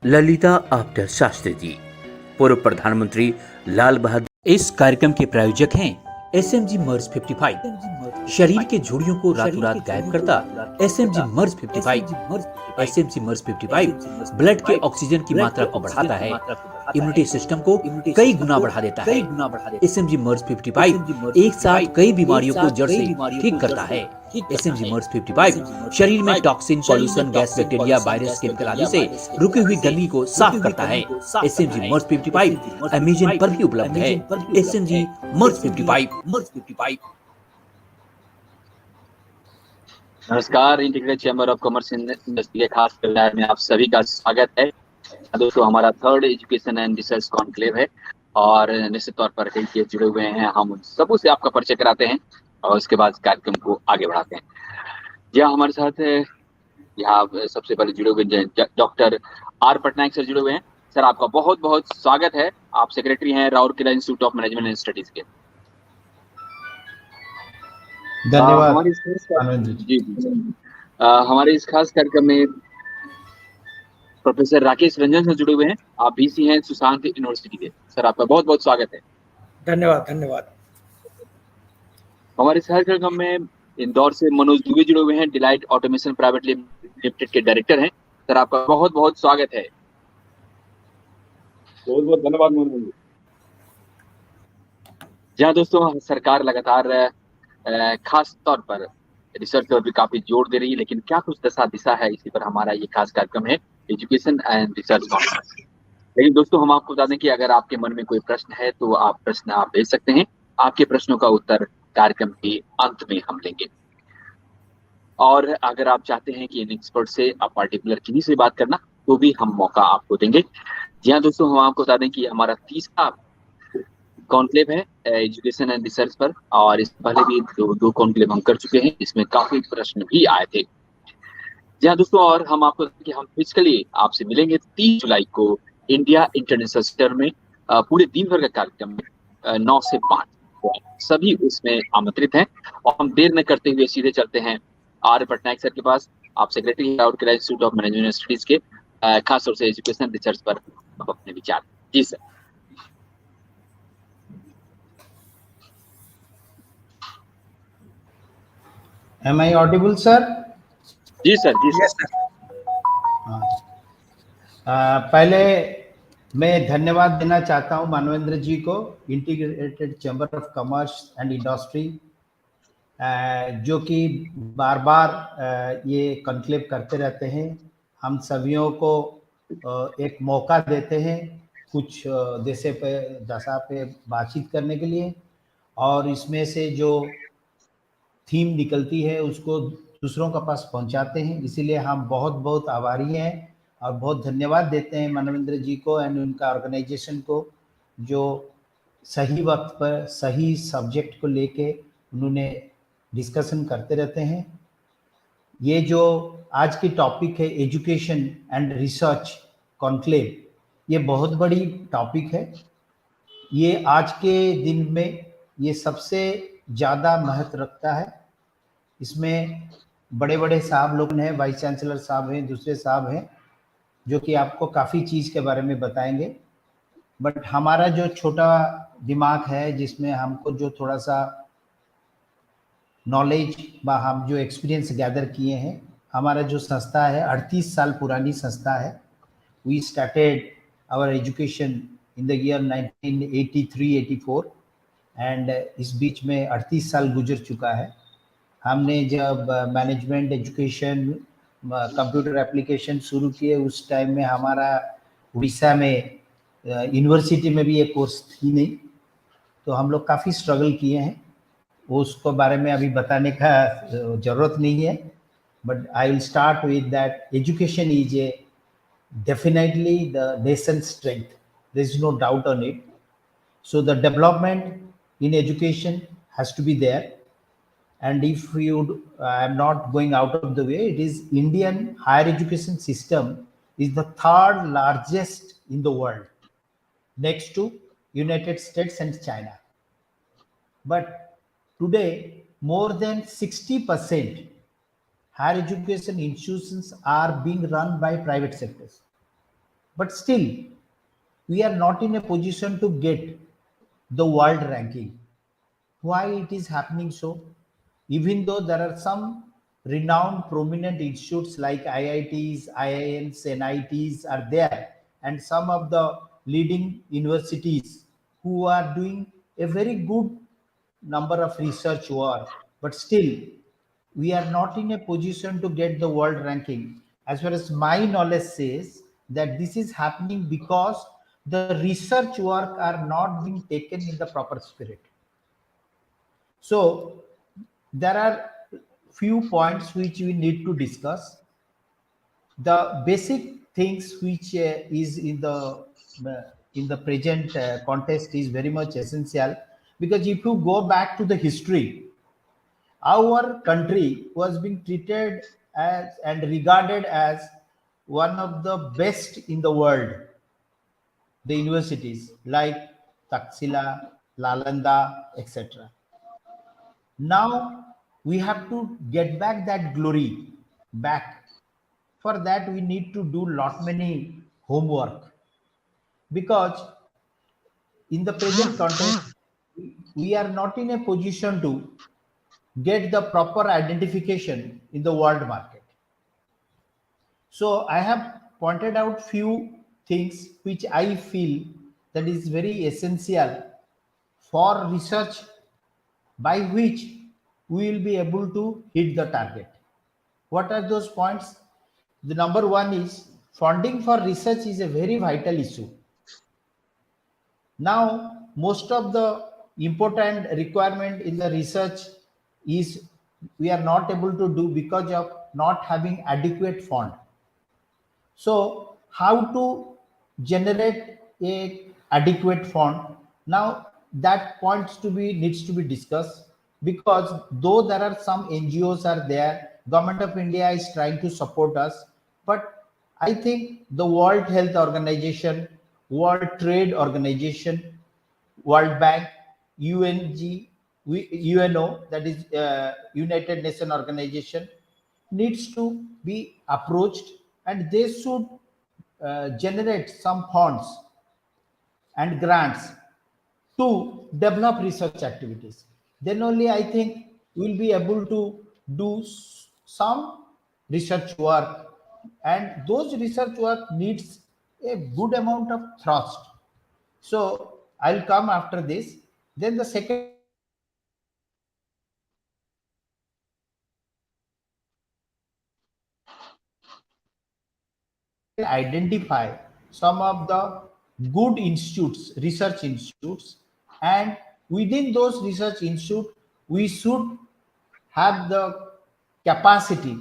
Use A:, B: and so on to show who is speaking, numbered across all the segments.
A: ललिता आप्टे शास्त्री जी, पूर्व प्रधानमंत्री लाल बहादुर। इस कार्यक्रम के प्रायोजक हैं SMG मर्ज 55, शरीर के झुर्रियों को रातों रात गायब करता SMG मर्ज 55। SMG मर्ज 55 ब्लड के ऑक्सीजन की मात्रा को बढ़ाता है, इम्यूनिटी सिस्टम को कई गुना बढ़ा देता है। SMG मर्ज 55 एक साथ कई बीमारियों को जड़ से ठीक करता है। SMG मर्ज 55 शरीर में toxin, pollution, gas, bacteria, virus, chemical आदि से रुकी हुई गर्मी को साफ करता है। SMG मर्ज 55 अमेज़न पर भी उपलब्ध है। SMG मर्ज 55।
B: नमस्कार, integrated chamber of commerce industry के खास वेबिनार में आप सभी का स्वागत है। दोस्तों, हमारा third education and research conclave है और निश्चित तौर पर कई केस जुड़े हुए हैं। हम उन सबों से आपका परिचय कराते हैं और उसके बाद कार्यक्रम को आगे बढ़ाते हैं। यहाँ हमारे साथ यहाँ सबसे पहले जुड़े हुए डॉक्टर आर पटनायक सर जुड़े हुए हैं। सर, आपका बहुत बहुत स्वागत है। आप सेक्रेटरी हैं Rourkela institute of management and studies के।
C: धन्यवाद।
B: हमारे इस खास कार्यक्रम में प्रोफेसर राकेश रंजन सर जुड़े हुए हैं। आप VC हैं सुशांत यूनिवर्सिटी के। सर, आपका बहुत बहुत स्वागत है।
C: धन्यवाद।
B: हमारे इस कार्यक्रम में इंदौर से मनोज दुबे जुड़े हुए हैं, डिलाइट ऑटोमेशन प्राइवेट लिमिटेड के डायरेक्टर हैं। सर, आपका बहुत बहुत स्वागत है।
D: बहुत बहुत धन्यवाद मनोज जी।
B: जहाँ दोस्तों सरकार लगातार खास तौर पर रिसर्च पर भी काफी जोर दे रही है, लेकिन क्या कुछ दशा दिशा है, इसी पर हमारा ये खास कार्यक्रम है एजुकेशन एंड रिसर्च कॉन्फ्रेंस। लेकिन दोस्तों, हम आपको बता दें कि अगर आपके मन में कोई प्रश्न है तो आप प्रश्न भेज सकते हैं। आपके प्रश्नों का उत्तर कार्यक्रम के अंत में हम लेंगे। और अगर आप चाहते हैं कि इन एक्सपर्ट से आप पार्टिकुलर किन्हीं से बात करना, तो भी हम मौका आपको देंगे। जी हाँ दोस्तों, हम आपको बता दें कि हमारा तीसरा कॉन्क्लेव है एजुकेशन एंड रिसर्च पर, और इस पहले भी दो कॉन्क्लेव हम कर चुके हैं, इसमें काफी प्रश्न भी आए थे। जी हाँ दोस्तों, और हम आपको कि हम फिजिकली आपसे मिलेंगे 30 जुलाई को इंडिया इंटरनेशनल सेंटर में पूरे दिन भर का कार्यक्रम में 9 से 5 सभी उसमें आमंत्रित हैं। और हम देर न करते हुए सीधे चलते हैं आर पटनायक सर के पास। आप secretary Rourkela institute of management studies के, खासतौर से एजुकेशन रिसर्च पर आप अपने विचार। जी sir.
C: Am I audible, sir?
B: जी सर। जी सर।
C: पहले मैं धन्यवाद देना चाहता हूं मानवेंद्र जी को, integrated chamber of commerce and industry, जो कि बार बार ये कॉन्क्लेव करते रहते हैं। हम सभियों को एक मौका देते हैं कुछ दशा पे बातचीत करने के लिए, और इसमें से जो थीम निकलती है उसको दूसरों के पास पहुंचाते हैं। इसीलिए हम बहुत बहुत आभारी हैं और बहुत धन्यवाद देते हैं मानवेंद्र जी को एंड उनका ऑर्गेनाइजेशन को, जो सही वक्त पर सही सब्जेक्ट को लेके उन्होंने डिस्कशन करते रहते हैं। ये जो आज की टॉपिक है एजुकेशन एंड रिसर्च कॉन्क्लेव, ये बहुत बड़ी टॉपिक है। ये आज के दिन में ये सबसे ज़्यादा महत्व रखता है। इसमें बड़े बड़े साहब लोग हैं, वाइस चांसलर साहब हैं, दूसरे साहब हैं, जो कि आपको काफ़ी चीज़ के बारे में बताएंगे। बट हमारा जो छोटा दिमाग है, जिसमें हमको जो थोड़ा सा नॉलेज व हम जो एक्सपीरियंस गैदर किए हैं, हमारा जो संस्था है 38 साल पुरानी संस्था है। We started our education in the year 1983-84 and इस बीच में 38 साल गुजर चुका है। हमने जब मैनेजमेंट एजुकेशन कंप्यूटर एप्लीकेशन शुरू किए, उस टाइम में हमारा उड़ीसा में यूनिवर्सिटी में भी ये कोर्स थी नहीं, तो हम लोग काफ़ी स्ट्रगल किए हैं। उसको बारे में अभी बताने का ज़रूरत नहीं है, but I will start with that education is a definitely the nation's strength. There is no doubt on it. So the development in education has to be there. And if you, I'm not going out of the way, it is Indian higher education system is the third largest in the world, next to United States and China. But today, more than 60% higher education institutions are being run by private sectors. but still we are not in a position to get the world ranking. Why it is happening so? Even though there are some renowned prominent institutes like IITs, IIMs, NITs are there, and some of the leading universities who are doing a very good number of research work, but still we are not in a position to get the world ranking. As far as my knowledge says, that this is happening because the research work are not being taken in the proper spirit. So there are few points which we need to discuss. The basic things which is in the present context is very much essential, because if you go back to the history, our country was being treated as and regarded as one of the best in the world. The universities like Taxila, Lalanda, etc. Now we have to get back that glory back. For that, we need to do lot many homework, because in the present context, we are not in a position to get the proper identification in the world market. So I have pointed out few things which I feel that is very essential for research, by which we will be able to hit the target. What are those points? The number one is funding for research is a very vital issue. Now, most of the important requirement in the research is we are not able to do because of not having adequate fund. So, how to generate a adequate fund? Now, that points to be needs to be discussed, because though there are some NGOs are there, Government of India is trying to support us, but I think the World Health Organization, World Trade Organization, World Bank, UNG, UNO, that is United Nations Organization, needs to be approached, and they should generate some funds and grants to develop research activities. Then only I think we'll be able to do some research work, and those research work needs a good amount of thrust. So I'll come after this. Then the second identify some of the good institutes, research institutes, and within those research institutes, we should have the capacity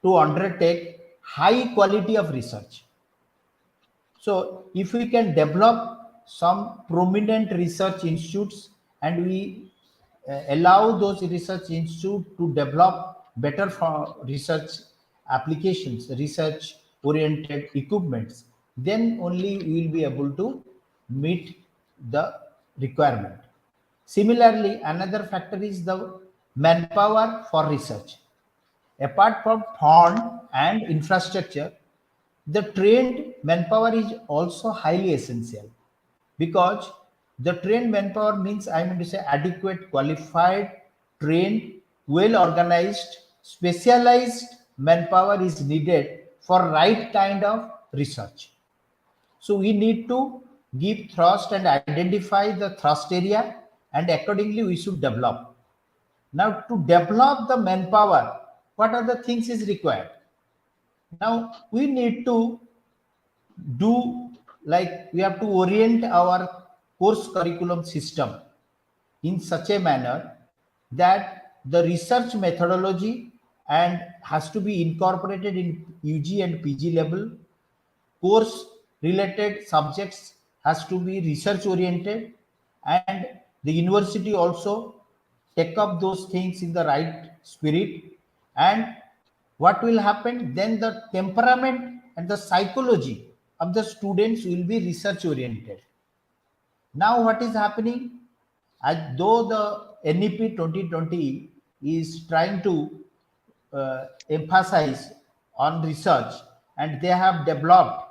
C: to undertake high quality of research. So if we can develop some prominent research institutes, and we allow those research institutes to develop better for research applications, research oriented equipments, then only we will be able to meet the requirement. Similarly, another factor is the manpower for research. Apart from fund and infrastructure, the trained manpower is also highly essential, because the trained manpower means, I mean to say, adequate, qualified, trained, well organized, specialized manpower is needed for right kind of research. So we need to give thrust and identify the thrust area, and accordingly we should develop. Now, to develop the manpower, what are the things is required? Now we need to do, like, we have to orient our course curriculum system in such a manner that the research methodology and has to be incorporated in UG and PG level. Course related subjects has to be research oriented, and the university also take up those things in the right spirit. And what will happen then, the temperament and the psychology of the students will be research oriented. Now what is happening, as though the NEP 2020 is trying to emphasize on research, and they have developed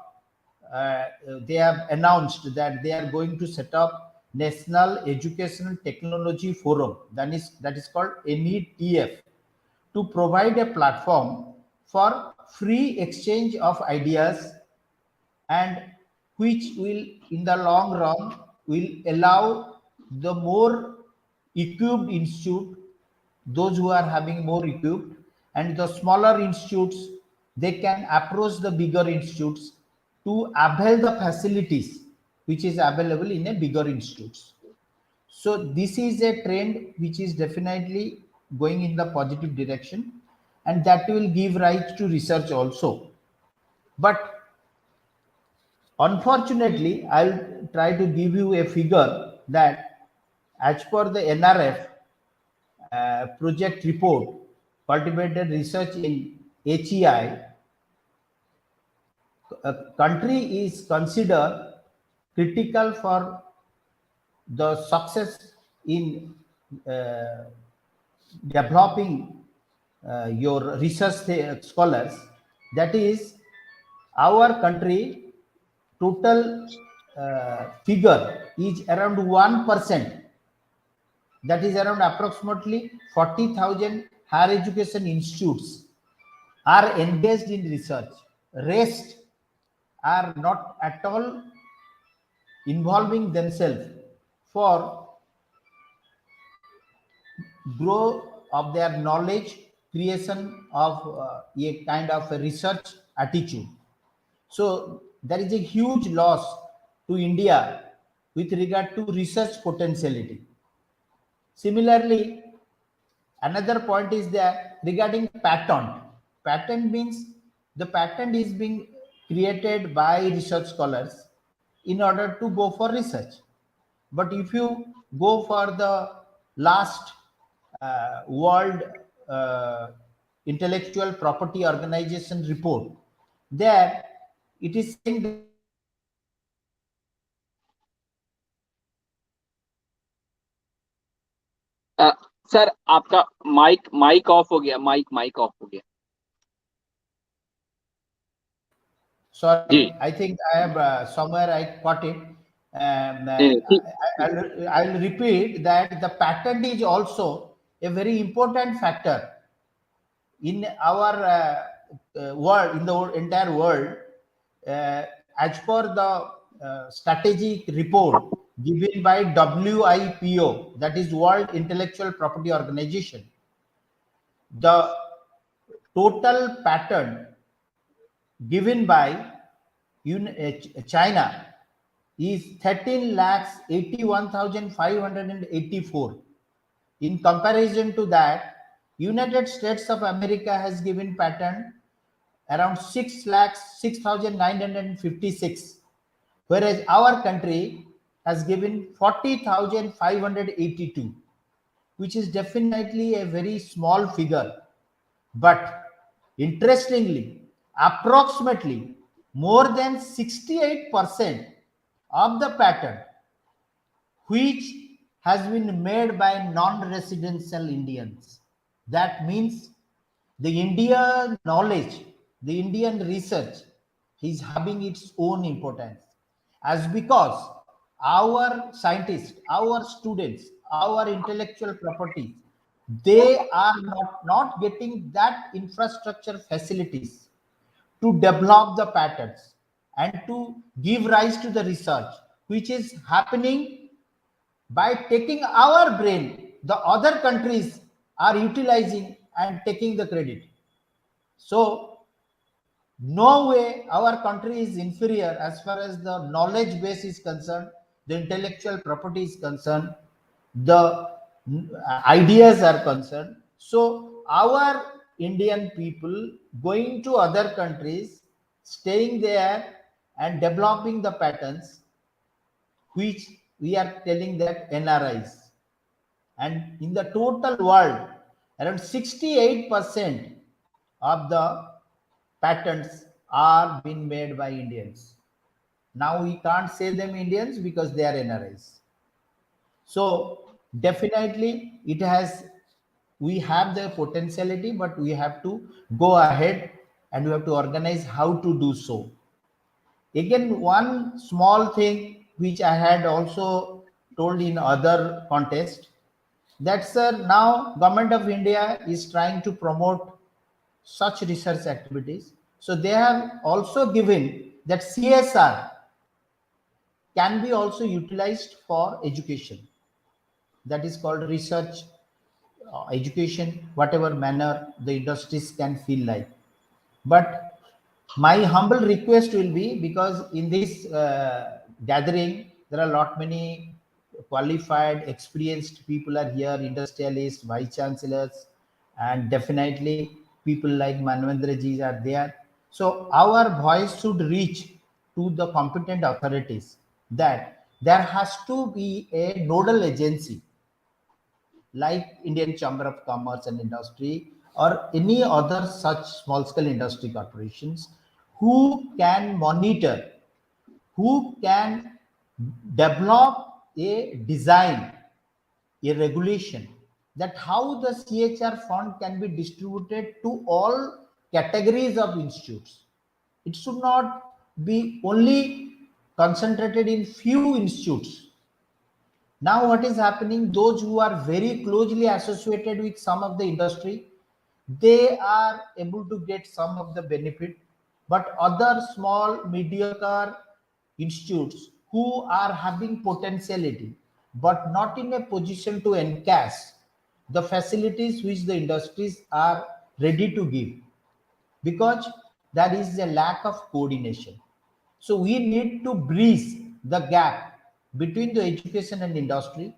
C: they have announced that they are going to set up National Educational Technology Forum, that is called NETF, to provide a platform for free exchange of ideas, and which will in the long run will allow the more equipped institute, those who are having more equipped, and the smaller institutes, they can approach the bigger institutes to avail the facilities which is available in a bigger institutes. So this is a trend which is definitely going in the positive direction, and that will give rise to research also. But unfortunately, I'll try to give you a figure that as per the NRF project report, cultivated research in HEI, a country is considered critical for the success in developing your research scholars. That is, our country total figure is around 1%. That is around approximately 40,000 higher education institutes are engaged in research. Rest are not at all involving themselves for growth of their knowledge, creation of a kind of a research attitude. So there is a huge loss to India with regard to research potentiality. Similarly, another point is that regarding patent. Patent means the patent is being created by research scholars in order to go for research. But if you go for the last World Intellectual Property Organization report, there it is saying
B: sir आपका mic off हो गया, mic off हो गया.
C: Sorry, I think I have somewhere I caught it. I'll repeat that the patent is also a very important factor in our world, in the entire world. As per the strategic report given by WIPO, that is World Intellectual Property Organization, the total patent given by China is 13,81,584. In comparison to that, United States of America has given patent around 6,0956, whereas our country has given 40,582, which is definitely a very small figure. But interestingly, approximately more than 68% of the patent which has been made by non-residential Indians. That means the Indian knowledge, the Indian research is having its own importance, as because our scientists, our students, our intellectual property, they are not getting that infrastructure facilities to develop the patents and to give rise to the research, which is happening by taking our brain. The other countries are utilizing and taking the credit. So no way our country is inferior as far as the knowledge base is concerned, the intellectual property is concerned, the ideas are concerned. So our Indian people going to other countries, staying there and developing the patterns, which we are telling that NRIs. And in the total world, around 68% of the patents are being made by Indians. Now we can't say them Indians because they are NRIs. So definitely we have the potentiality, but we have to go ahead and we have to organize how to do so. Again, one small thing which I had also told in other contest, that sir, now government of India is trying to promote such research activities. So they have also given that CSR can be also utilized for education. That is called research, education, whatever manner the industries can feel like. But my humble request will be, because in this gathering there are a lot many qualified, experienced people are here, industrialists, vice chancellors, and definitely people like Manvendra ji are there. So our voice should reach to the competent authorities that there has to be a nodal agency like Indian Chamber of Commerce and Industry or any other such small scale industry corporations who can monitor, who can develop a design, a regulation, that how the CHR fund can be distributed to all categories of institutes. It should not be only concentrated in few institutes. Now what is happening, those who are very closely associated with some of the industry, they are able to get some of the benefit, but other small mediocre institutes who are having potentiality but not in a position to encash the facilities which the industries are ready to give, because there is a lack of coordination. So we need to bridge the gap between the education and industry,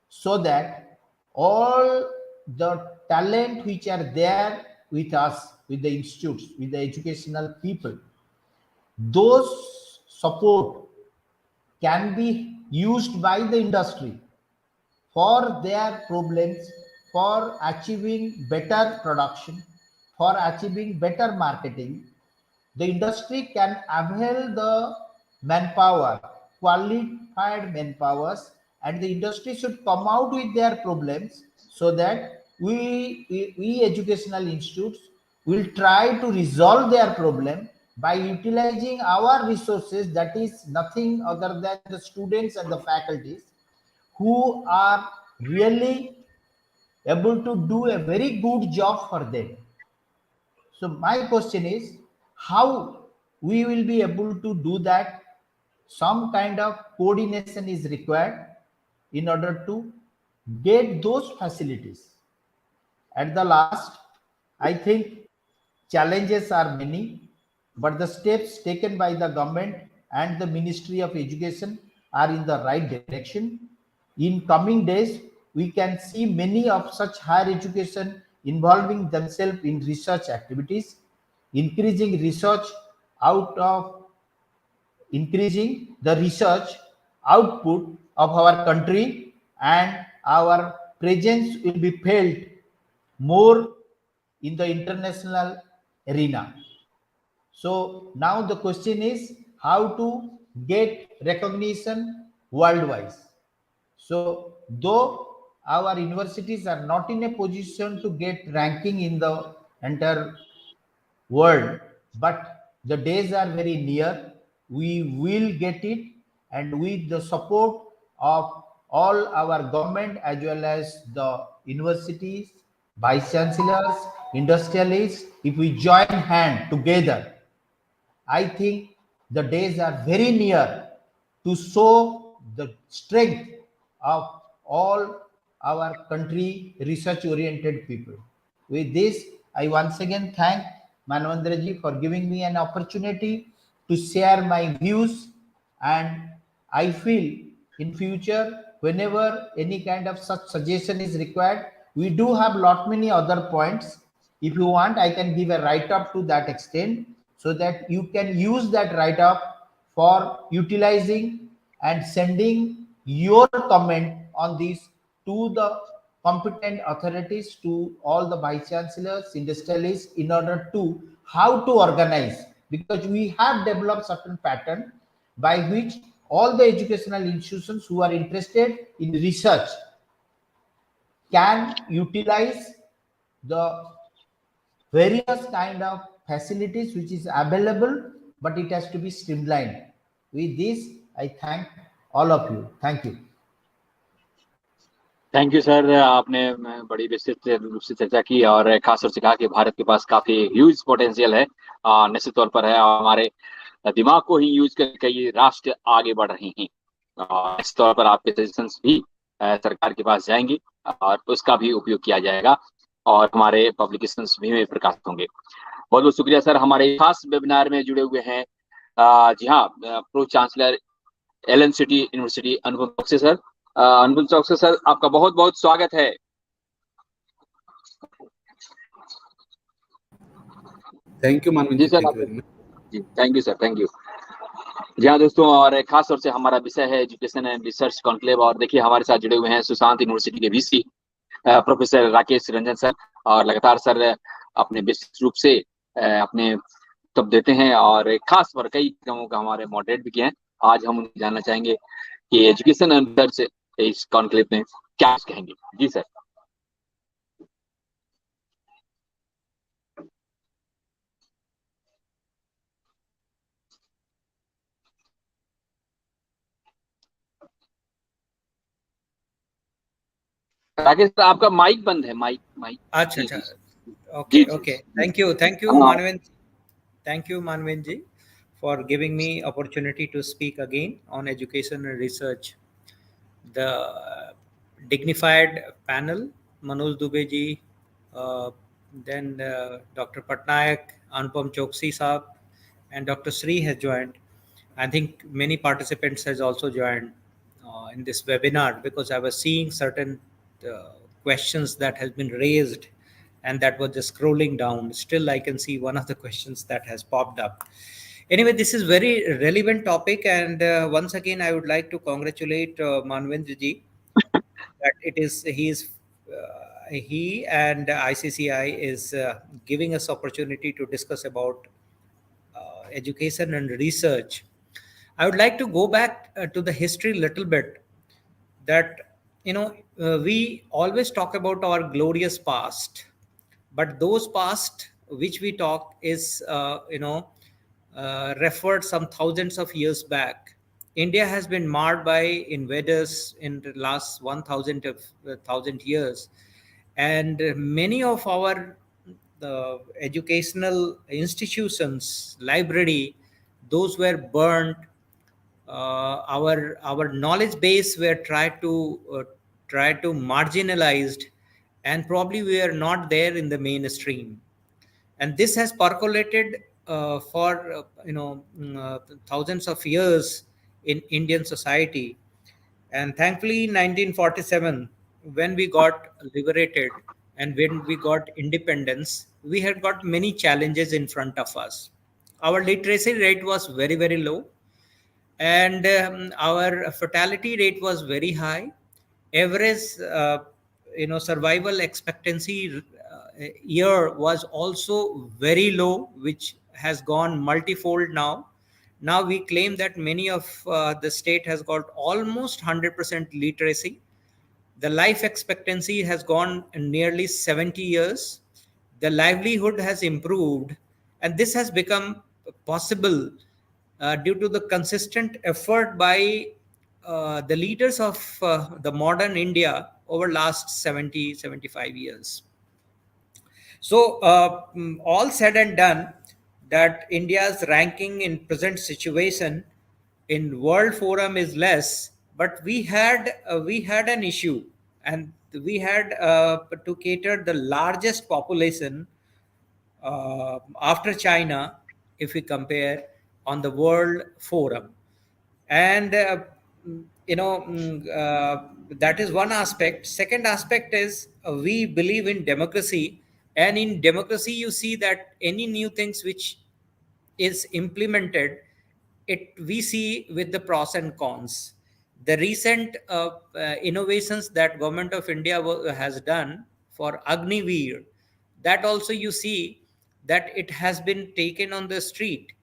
C: so that all the talent which are there with us, with the institutes, with the educational people, those support can be used by the industry for their problems, for achieving better production, for achieving better marketing. The industry can avail the manpower, qualified manpowers, and the industry should come out with their problems, so that we educational institutes will try to resolve their problem by utilizing our resources, that is nothing other than the students and the faculties, who are really able to do a very good job for them. So my question is, how we will be able to do that? Some kind of coordination is required in order to get those facilities. At the last, I think challenges are many, but the steps taken by the government and the Ministry of Education are in the right direction. In coming days, we can see many of such higher education involving themselves in research activities, increasing research out of increasing the research output of our country, and our presence will be felt more in the international arena. So now the question is how to get recognition worldwide. So though our universities are not in a position to get ranking in the entire world, but the days are very near. We will get it, and with the support of all our government as well as the universities, vice chancellors, industrialists, if we join hand together, I think the days are very near to show the strength of all our country research oriented people. With this, I once again thank Manvandraji for giving me an opportunity to share my views, and I feel in future whenever any kind of such suggestion is required, we do have lot many other points. If you want, I can give a write up to that extent, so that you can use that write up for utilizing and sending your comment on this to the competent authorities, to all the vice chancellors, industrialists, in order to how to organize, because we have developed certain pattern by which all the educational institutions who are interested in research can utilize the various kind of facilities which is available but it has to be streamlined. With this, I thank all of you. Thank you.
B: Thank you sir, आपने बड़ी विस्तृत रूप से चर्चा की और खास तौर से कहा कि भारत के पास काफी ह्यूज पोटेंशियल है, निश्चित तौर पर है, और हमारे दिमाग को ही यूज करके कई राष्ट्र आगे बढ़ रहे हैं। इस तौर पर आपके सजेशंस भी सरकार के पास जाएंगे और उसका भी उपयोग किया जाएगा और हमारे पब्लिकेशंस भी में प्रकाशित होंगे। बहुत बहुत शुक्रिया सर, हमारे खास वेबिनार में जुड़े हुए हैं जी हाँ pro chancellor L N C T university Anupam Chouksey sir. Anupam Chouksey sir, आपका बहुत बहुत स्वागत है।
D: Thank you Manveen ji, thank you very much
B: जी, thank you sir, thank you. जी हाँ दोस्तों, और खास तौर से हमारा विषय है एजुकेशन एंड रिसर्च कॉन्क्लेव, और देखिए हमारे साथ जुड़े हुए हैं सुशांत यूनिवर्सिटी के VC professor Rakesh Ranjan sir, और लगातार सर अपने विस्तृत रूप से अपने तब देते हैं और खास पर कई कार्यक्रमों का हमारे मॉडरेट भी किए हैं। आज हम उन्हें जानना चाहेंगे कि एजुकेशन एंड रिसर्च इस कॉन्क्लेव में क्या कहेंगे। जी सर। राकेश सर, आपका माइक बंद है, माइक माइक।
E: अच्छा अच्छा, okay okay, thank you Manvendra ji for giving me opportunity to speak again on education and research. The dignified panel, Manoj Dubey ji, then Dr. Patnaik, Anupam Choksi Saab, and Dr. Sri has joined. I think many participants has also joined in this webinar, because I was seeing certain questions that has been raised, and that was just scrolling down. Still, I can see one of the questions that has popped up. Anyway, this is very relevant topic, and once again, I would like to congratulate Manvendra ji that he and ICCI is giving us opportunity to discuss about education and research. I would like to go back to the history a little bit. That we always talk about our glorious past, but those past which we talk is referred some thousands of years back. India has been marred by invaders in the last 1,000 years, and many of our educational institutions, library, those were burned. Our knowledge base were tried to marginalized, and probably we are not there in the mainstream. And this has percolated for thousands of years in Indian society. And thankfully, in 1947, when we got liberated and when we got independence, we had got many challenges in front of us. Our literacy rate was very, very low, and our fatality rate was very high. Average survival expectancy year was also very low, which has gone multifold now. Now we claim that many of the state has got almost 100% literacy. The life expectancy has gone nearly 70 years. The livelihood has improved, and this has become possible due to the consistent effort by the leaders of the modern India over last 75 years. So all said and done, that India's ranking in present situation in World Forum is less, but we had an issue, and we had to cater the largest population after China, if we compare on the World Forum. And that is one aspect. Second aspect is we believe in democracy, and in democracy you see that any new things which is implemented, it we see with the pros and cons. The recent innovations that government of India has done for Agniveer, that also you see that it has been taken on the street.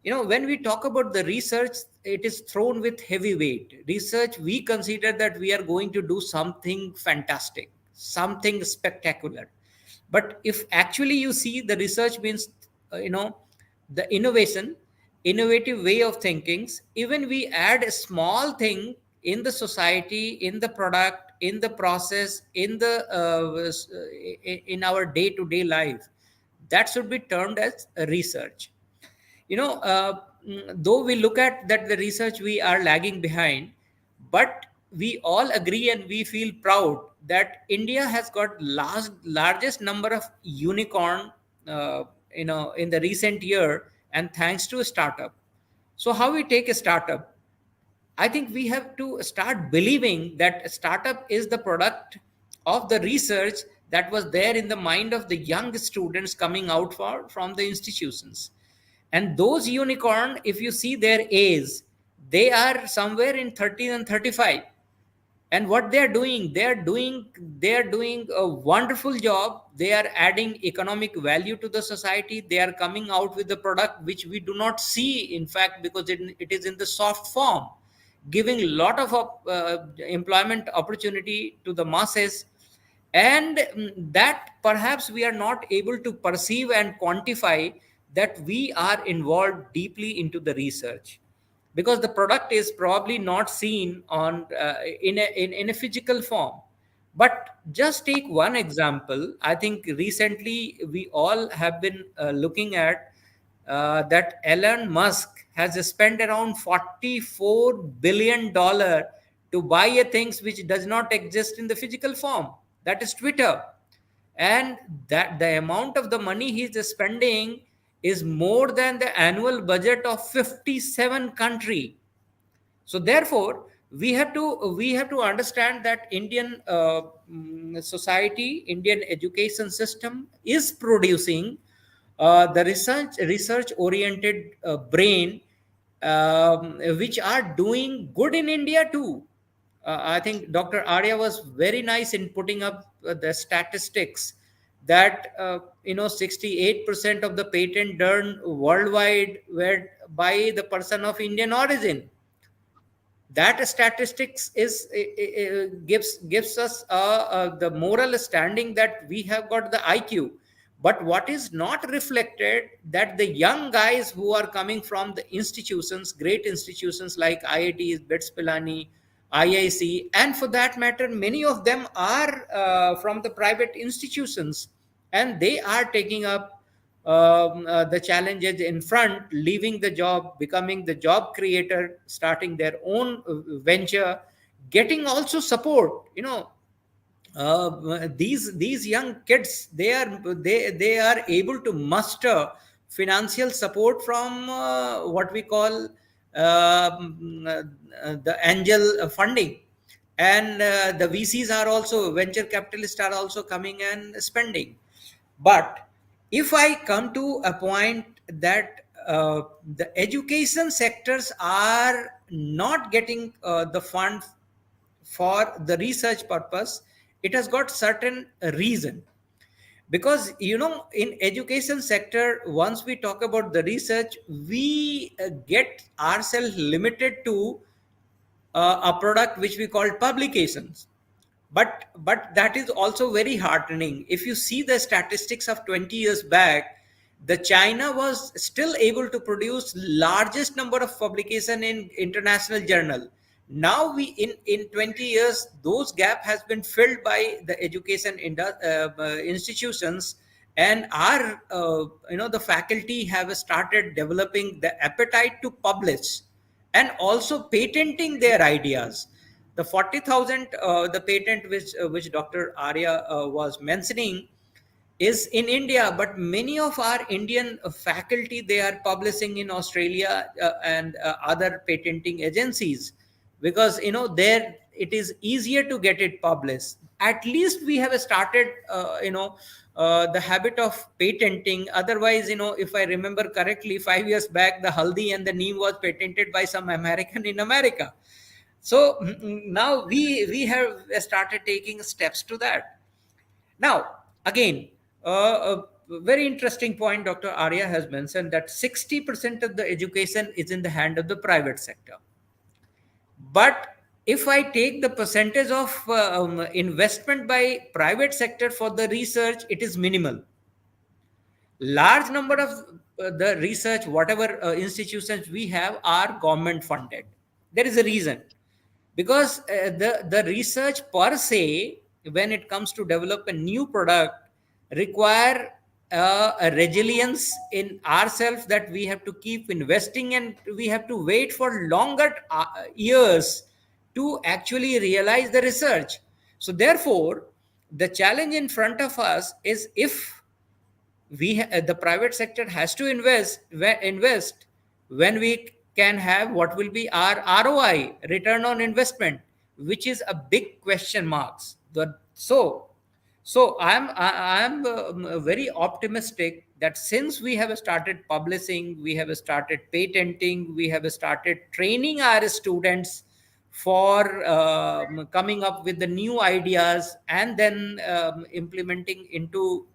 E: When we talk about the research, it is thrown with heavy weight. Research, we consider that we are going to do something fantastic, something spectacular. But if actually you see, the research means the innovation, innovative way of thinkings. Even we add a small thing in the society, in the product, in the process, in the in our day-to-day life, that should be termed as research. Though we look at that the research we are lagging behind, but we all agree and we feel proud that India has got largest number of unicorn in the recent year, and thanks to a startup. So how we take a startup? I think we have to start believing that a startup is the product of the research that was there in the mind of the young students coming out from the institutions. And those unicorn, if you see their age, they are somewhere in 30 and 35. And what they are doing a wonderful job. They are adding economic value to the society. They are coming out with the product which we do not see, in fact, because it is in the soft form, giving a lot of employment opportunity to the masses. And that perhaps we are not able to perceive and quantify, that we are involved deeply into the research, because the product is probably not seen on in a physical form. But just take one example. I think recently we all have been looking at that Elon Musk has spent around $44 billion to buy a things which does not exist in the physical form, that is Twitter. And that the amount of the money he's spending is more than the annual budget of 57 country. So therefore we have to understand that Indian society, Indian education system is producing the research oriented brain, which are doing good in India too. I think Dr. Arya was very nice in putting up the statistics that 68% of the patent done worldwide were by the person of Indian origin. That statistics gives us the moral standing that we have got the IQ. But what is not reflected, that the young guys who are coming from the institutions, great institutions like IITs, BITS Pilani, IIC, and for that matter many of them are from the private institutions, and they are taking up the challenges in front, leaving the job, becoming the job creator, starting their own venture, getting also support. These young kids, they are able to muster financial support from what we call the angel funding. And the VCs are also, venture capitalists are also coming and spending. But if I come to a point that the education sectors are not getting the fund for the research purpose, it has got certain reason. Because in education sector, once we talk about the research, we get ourselves limited to a product which we call publications. But that is also very heartening. If you see the statistics of 20 years back, the China was still able to produce largest number of publication in international journal. Now we in 20 years, those gap has been filled by the education institutions. And our the faculty have started developing the appetite to publish, and also patenting their ideas. The 40,000 the patent which Dr. Arya was mentioning is in India, but many of our Indian faculty, they are publishing in Australia and other patenting agencies, because there it is easier to get it published. At least we have started the habit of patenting. Otherwise, if I remember correctly, 5 years back the haldi and the neem was patented by some American in America. So now we have started taking steps to that. Now, again, a very interesting point Dr. Arya has mentioned, that 60% of the education is in the hand of the private sector. But if I take the percentage of investment by private sector for the research, it is minimal. Large number of the research, whatever institutions we have, are government funded. There is a reason, because the research per se, when it comes to develop a new product, require a resilience in ourselves, that we have to keep investing, and we have to wait for longer years to actually realize the research. So therefore, the challenge in front of us is, if the private sector has to invest when we can have what will be our ROI, return on investment, which is a big question marks. So I'm very optimistic that since we have started publishing, we have started patenting, we have started training our students for coming up with the new ideas, and then implementing into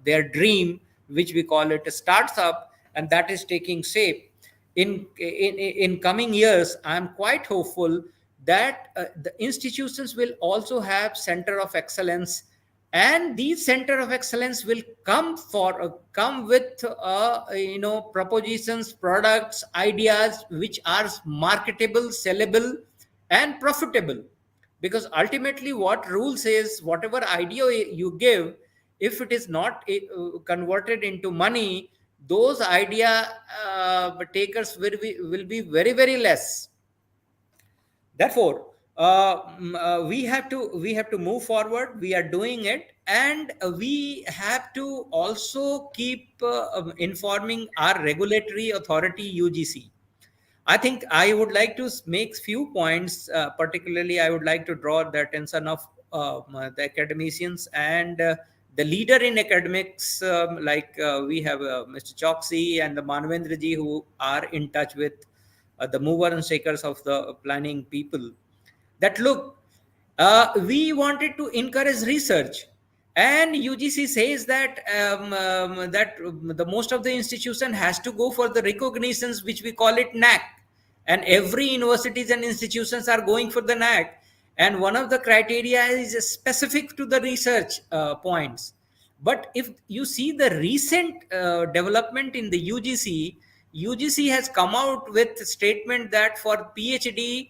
E: their dream, which we call it a startup, and that is taking shape. In coming years, I'm quite hopeful that the institutions will also have center of excellence, and these center of excellence will come with propositions, products, ideas which are marketable, sellable, and profitable. Because ultimately, what rule says, whatever idea you give, if it is not converted into money, those idea takers will be very, very less. Therefore, we have to move forward. We are doing it, and we have to also keep informing our regulatory authority, UGC. I think I would like to make few points. Particularly, I would like to draw the attention of the academicians and the leader in academics, like we have Mr. Choksi and the Manvendra ji, who are in touch with the mover and shakers of the planning people. That look, we wanted to encourage research, and UGC says that the most of the institution has to go for the recognitions, which we call it NAC, and every universities and institutions are going for the NAC, and one of the criteria is specific to the research points. But if you see the recent development in the UGC has come out with a statement that for PhD,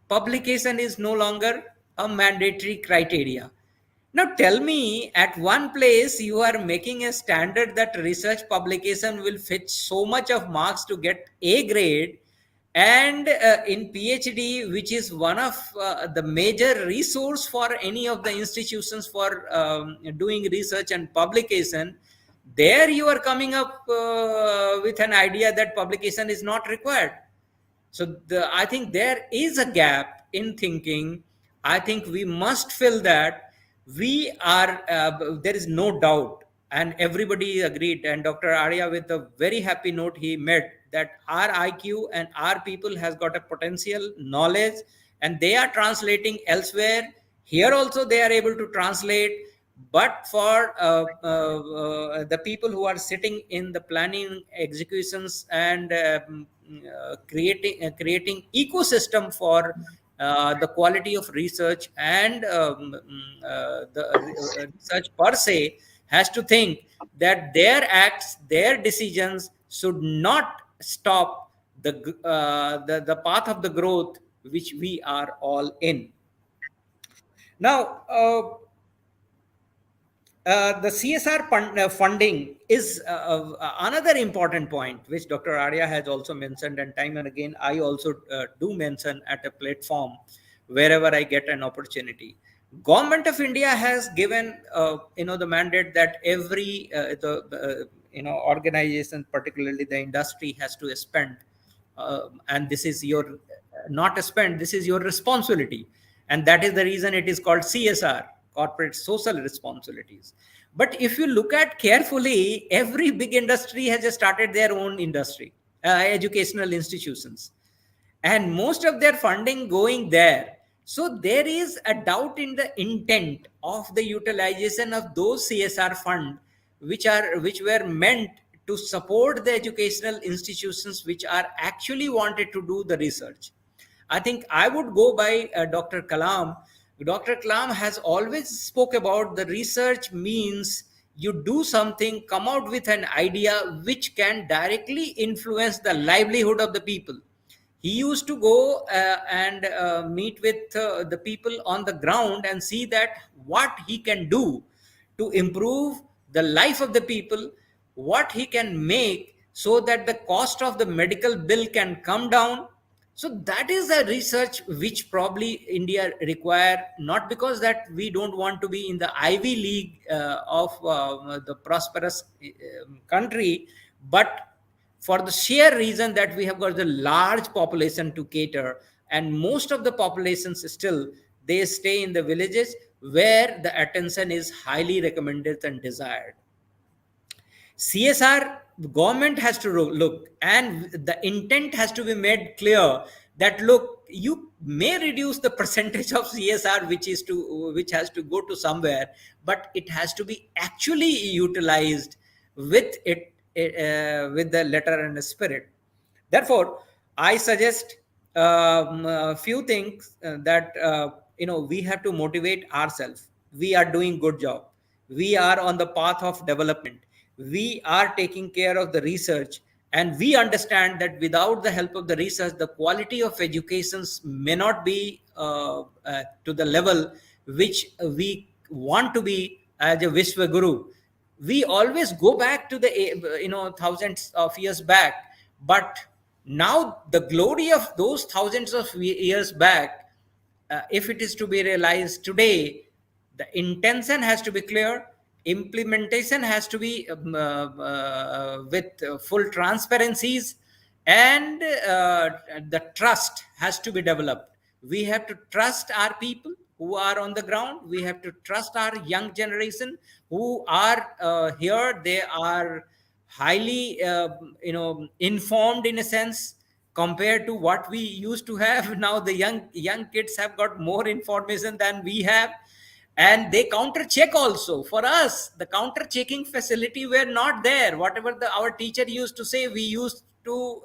E: publication is no longer a mandatory criteria. Now tell me, at one place you are making a standard that research publication will fetch so much of marks to get A grade, and in PhD, which is one of the major resource for any of the institutions for doing research and publication, there you are coming up with an idea that publication is not required. So I think there is a gap in thinking. I think we must fill that. We are there is no doubt, and everybody agreed. And Dr. Arya, with a very happy note, he made that our IQ and our people has got a potential knowledge, and they are translating elsewhere. Here also they are able to translate. But for the people who are sitting in the planning, executions, and creating ecosystem for the quality of research, and the research per se, has to think that their acts, their decisions should not stop the path of the growth which we are all in. Now, the CSR funding is another important point, which Dr. Arya has also mentioned, and time and again I also do mention at a platform wherever I get an opportunity. Government of India has given the mandate that every organization, particularly the industry, has to spend, and this is your not spend. This is your responsibility, and that is the reason it is called CSR, corporate social responsibilities. But if you look at carefully, every big industry has started their own industry, educational institutions, and most of their funding going there. So there is a doubt in the intent of the utilization of those CSR funds, which were meant to support the educational institutions which are actually wanted to do the research. I think I would go by Dr. Kalam. Dr. Kalam has always spoke about the research means you do something, come out with an idea which can directly influence the livelihood of the people. He used to go and meet with the people on the ground and see that what he can do to improve the life of the people, what he can make so that the cost of the medical bill can come down. So that is the research which probably India require, not because that we don't want to be in the Ivy League of the prosperous country, but for the sheer reason that we have got the large population to cater, and most of the populations still they stay in the villages where the attention is highly recommended and desired. CSR, government has to look, and the intent has to be made clear that look, you may reduce the percentage of CSR which has to go to somewhere, but it has to be actually utilized with it with the letter and the spirit. Therefore, I suggest a few things that we have to motivate ourselves. We are doing good job. We are on the path of development. We are taking care of the research, and we understand that without the help of the research, the quality of educations may not be to the level which we want to be as a Vishwa Guru. We always go back to the thousands of years back, but now the glory of those thousands of years back, if it is to be realized today, the intention has to be clear, implementation has to be with full transparencies, and the trust has to be developed. We have to trust our people who are on the ground. We have to trust our young generation who are here. They are highly informed in a sense compared to what we used to have. Now the young kids have got more information than we have, and they counter check also. For us, the counter checking facility were not there. Whatever our teacher used to say, we used to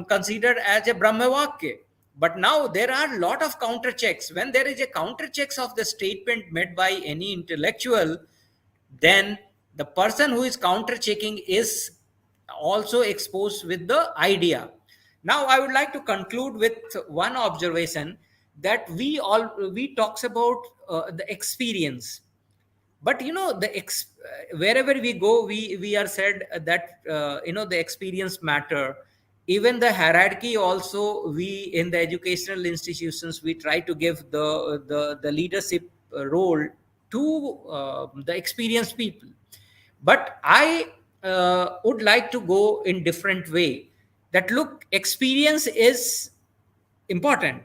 E: considered as a Brahmavakya. But now there are a lot of counter checks. When there is a counter checks of the statement made by any intellectual, then the person who is counter checking is also exposed with the idea. Now I would like to conclude with one observation, that we talks about the experience. But wherever we go, we are said that the experience matter. Even the hierarchy also, we in the educational institutions, we try to give the leadership role to the experienced people. But I would like to go in different way, that look, experience is important,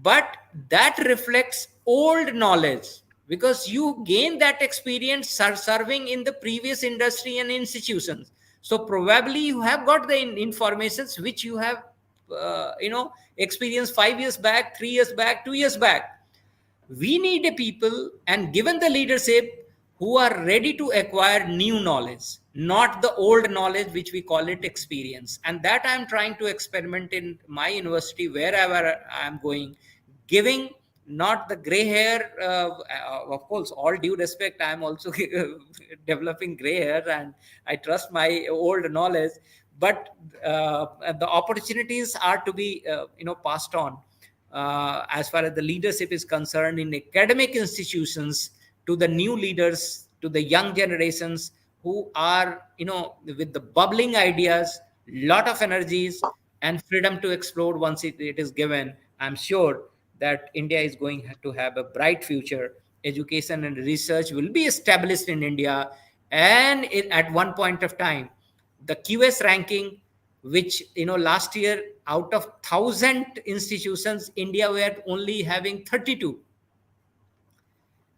E: but that reflects old knowledge, because you gain that experience serving in the previous industry and institutions. So probably you have got the informations which you have experienced 5 years back, 3 years back, 2 years back. We need a people, and given the leadership, who are ready to acquire new knowledge, not the old knowledge which we call it experience. And that I am trying to experiment in my university wherever I am going, giving not the gray hair. Of course, all due respect, I am also developing gray hair, and I trust my old knowledge, but the opportunities are to be passed on as far as the leadership is concerned in academic institutions, to the new leaders, to the young generations who are with the bubbling ideas, lot of energies, and freedom to explore once it is given. I'm sure that India is going to have a bright future. Education and research will be established in India, and at one point of time, the QS ranking, which last year out of 1,000 institutions, India were only having 32.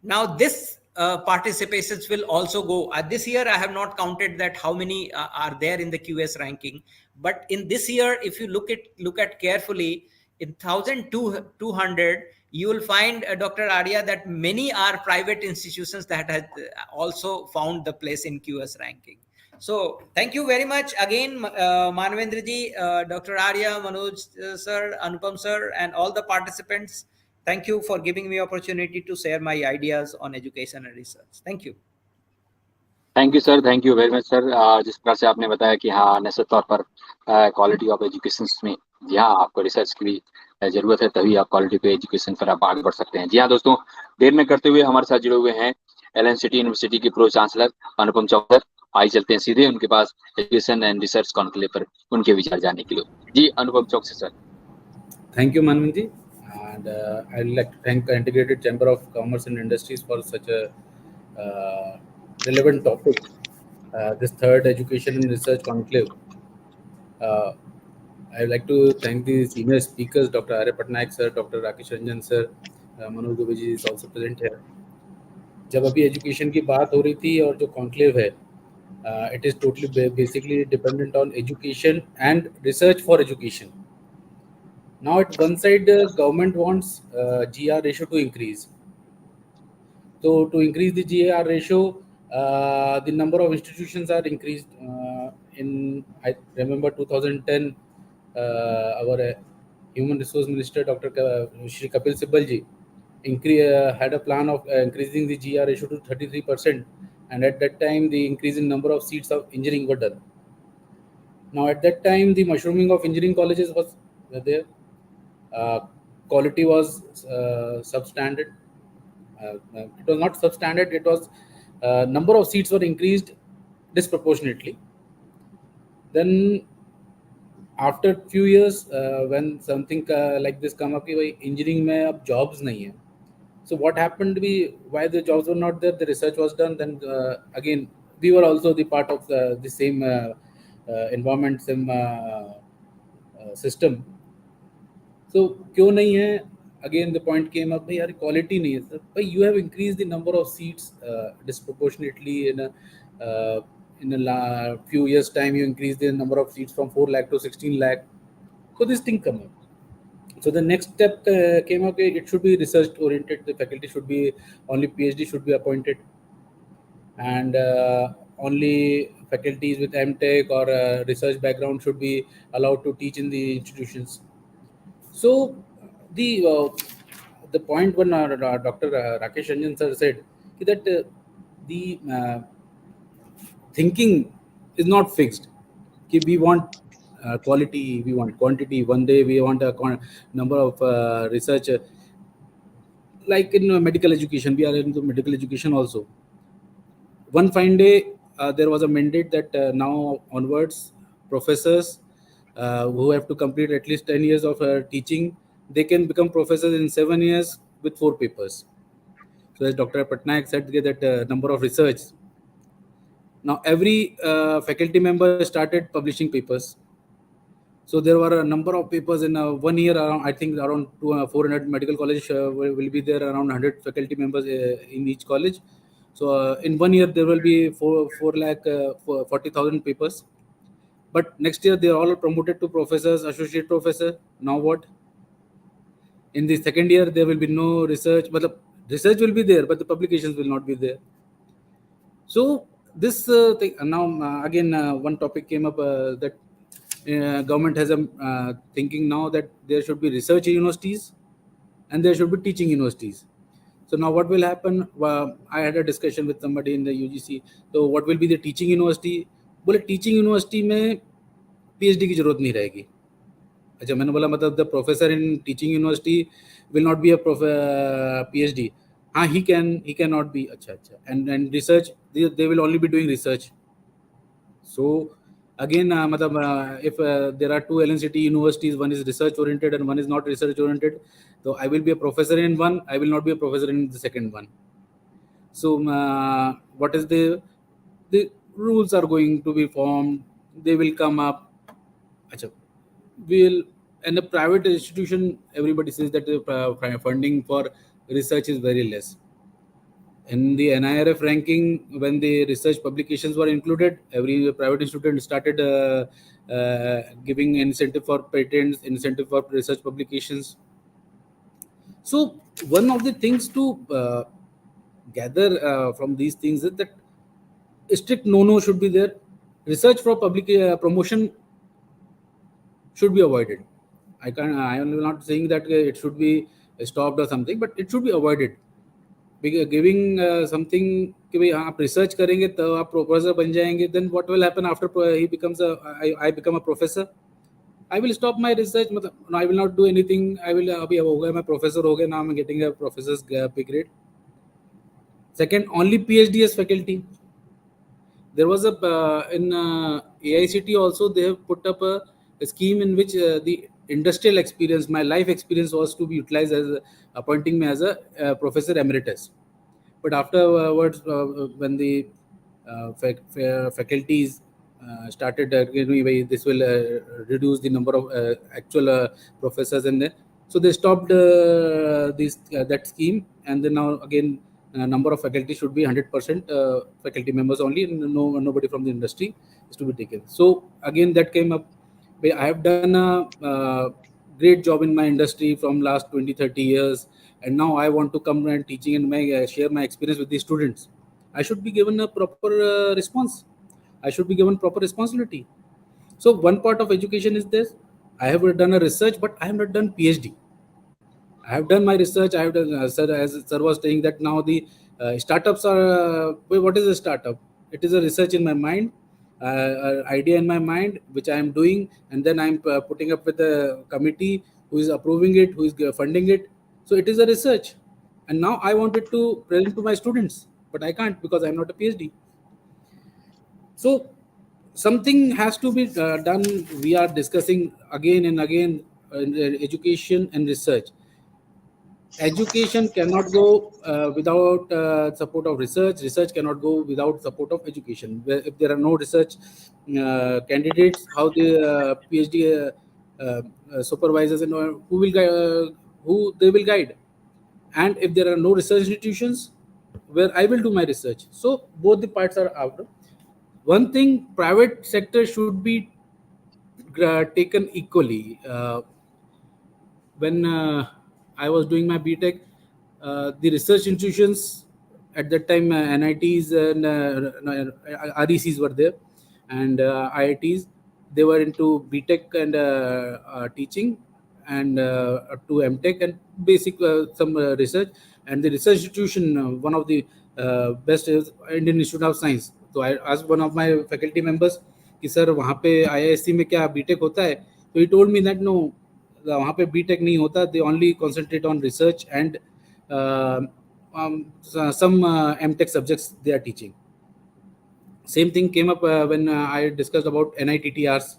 E: Now this participations will also go. This year I have not counted that how many are there in the QS ranking, but in this year, if you look at carefully, in 1,200 you will find, Dr. Arya, that many are private institutions that have also found the place in QS ranking. So thank you very much again, Manvendra ji, Dr. Arya, Manoj sir, Anupam sir, and all the participants. Thank you for giving me opportunity to share my ideas on education and research. Thank you.
B: Thank you sir, thank you very much sir. जिस प्रकार से आपने बताया कि हाँ निश्चित तौर पर क्वालिटी ऑफ एजुकेशन में जी हाँ आपको रिसर्च की भी जरूरत है, तभी आप क्वालिटी पे एजुकेशन पर आप आगे बढ़ सकते हैं। जी हाँ दोस्तों, देर न करते हुए हमारे साथ जुड़े हुए हैं LNCT यूनिवर्सिटी के प्रो चांसलर अनुपम चौक सर। आइए चलते हैं सीधे उनके पास एजुकेशन एंड रिसर्च कॉन्क्लेव पर उनके विचार जानने के लिए। जी अनुपम चौक से sir.
D: Thank you, Manvanji. And I'd like to thank the Integrated Chamber of Commerce and Industries for such a relevant topic. This third Education and Research Conclave. Uh, I'd like to thank the senior speakers, Dr. Arya Patnaik sir, Dr. Rakesh Ranjan sir, Manoj Dubey ji is also present here. जब अभी education की बात हो रही थी और जो conclave है, it is totally basically dependent on education and research for education. Now, at one side, the government wants GR ratio to increase. So, to increase the GR ratio, the number of institutions are increased. I remember 2010, our Human Resource Minister, Dr. Shri Kapil Sibal ji, had a plan of increasing the GR ratio to 33%. And at that time, the increase in number of seats of engineering were done. Now, at that time, the mushrooming of engineering colleges was there. Quality was substandard. It was not substandard. It was number of seats were increased disproportionately. Then after few years, when something like this come up, कि भाई engineering में अब jobs नहीं है. So what happened? Why the jobs were not there? The research was done. Then again, we were also the part of the same environment, same system. So क्यों नहीं है? Again the point came up, भाई यार quality नहीं है sir. भाई you have increased the number of seats disproportionately in a few years time. You increased the number of seats from 4 lakh to 16 lakh. So this thing come up. So the next step came up. It should be research oriented. The faculty should be only PhD should be appointed, and only faculties with MTech or research background should be allowed to teach in the institutions. So the point when Dr. Rakesh Ranjan sir said that the thinking is not fixed. We want quality, we want quantity. One day we want a number of research. Like in medical education, we are into medical education also. One fine day, there was a mandate that now onwards, professors who have to complete at least 10 years of teaching, they can become professors in 7 years with 4 papers. So as Dr. Patnaik said, that number of research. Now every faculty member started publishing papers. So there were a number of papers in 1 year. I think around 400 medical college will be there, around 100 faculty members in each college. So in 1 year there will be 4 lakh 40,000 papers. But next year they are all promoted to professors, associate professor. Now what? In the second year there will be no research, but the research will be there, but the publications will not be there. So this thing now again one topic came up that government has a thinking now that there should be research universities and there should be teaching universities. So now what will happen? I had a discussion with somebody in the UGC. So what will be the teaching university? बोले teaching university में PhD की जरूरत नहीं रहेगी. अच्छा, मैंने बोला मतलब the professor in teaching university will not be a PhD. हाँ, he cannot be. अच्छा. And research, they will only be doing research. So again, if there are 2 LNCT universities, one is research oriented and one is not research oriented, so I will be a professor in one, I will not be a professor in the second one. So what is the rules are going to be formed, they will come up. Achha, in a private institution, everybody says that the funding for research is very less. In the NIRF ranking, when the research publications were included, every private institute started giving incentive for patents, incentive for research publications. So one of the things to gather from these things is that strict no should be there. Research for public promotion should be avoided. I am not saying that it should be stopped or something, but it should be avoided. Giving something कि भाई आप research करेंगे तो आप professor बन जाएंगे, then what will happen after he becomes I become a professor? I will stop my research, मतलब I will not do anything. I will अभी हो गया मैं प्रोफेसर हो गया, now I'm getting a professor's pay grade. Second, only PhD as faculty. There was a in AICT also they have put up a scheme in which the industrial experience, my life experience, was to be utilized as appointing me as a professor emeritus. But afterwards, when the faculties started, this will reduce the number of actual professors, and then so they stopped this that scheme, and then now again number of faculty should be 100% faculty members only, and nobody from the industry is to be taken. So again that came up. I have done a great job in my industry from last 20-30 years, and now I want to come and teaching and share my experience with the students. I should be given a proper response. I should be given proper responsibility. So one part of education is this: I have done a research, but I have not done PhD. I have done my research. I have done, sir, as sir was saying that now the startups are. What is a startup? It is a research in my mind, idea in my mind, which I am doing, and then I am putting up with a committee who is approving it, who is funding it. So it is a research, and now I wanted to present to my students, but I can't because I am not a PhD. So something has to be done. We are discussing again and again education and research. Education cannot go without support of research. Research cannot go without support of education. If there are no research candidates, how the PhD supervisors and who will who they will guide? And if there are no research institutions, where I will do my research. So both the parts are out. One thing, private sector should be taken equally. When I was doing my BTech, the research institutions at that time, NITs and RECs were there, and IITs. They were into BTech and teaching, and to MTech and basic some research. And the research institution, one of the best is Indian Institute of Science. So I asked one of my faculty members कि sir वहाँ पे IISc में क्या BTech होता है? So he told me that no, वहाँ पे BTech नहीं होता. They only concentrate on research and some MTech subjects they are teaching. Same thing came up when I discussed about NITTRs,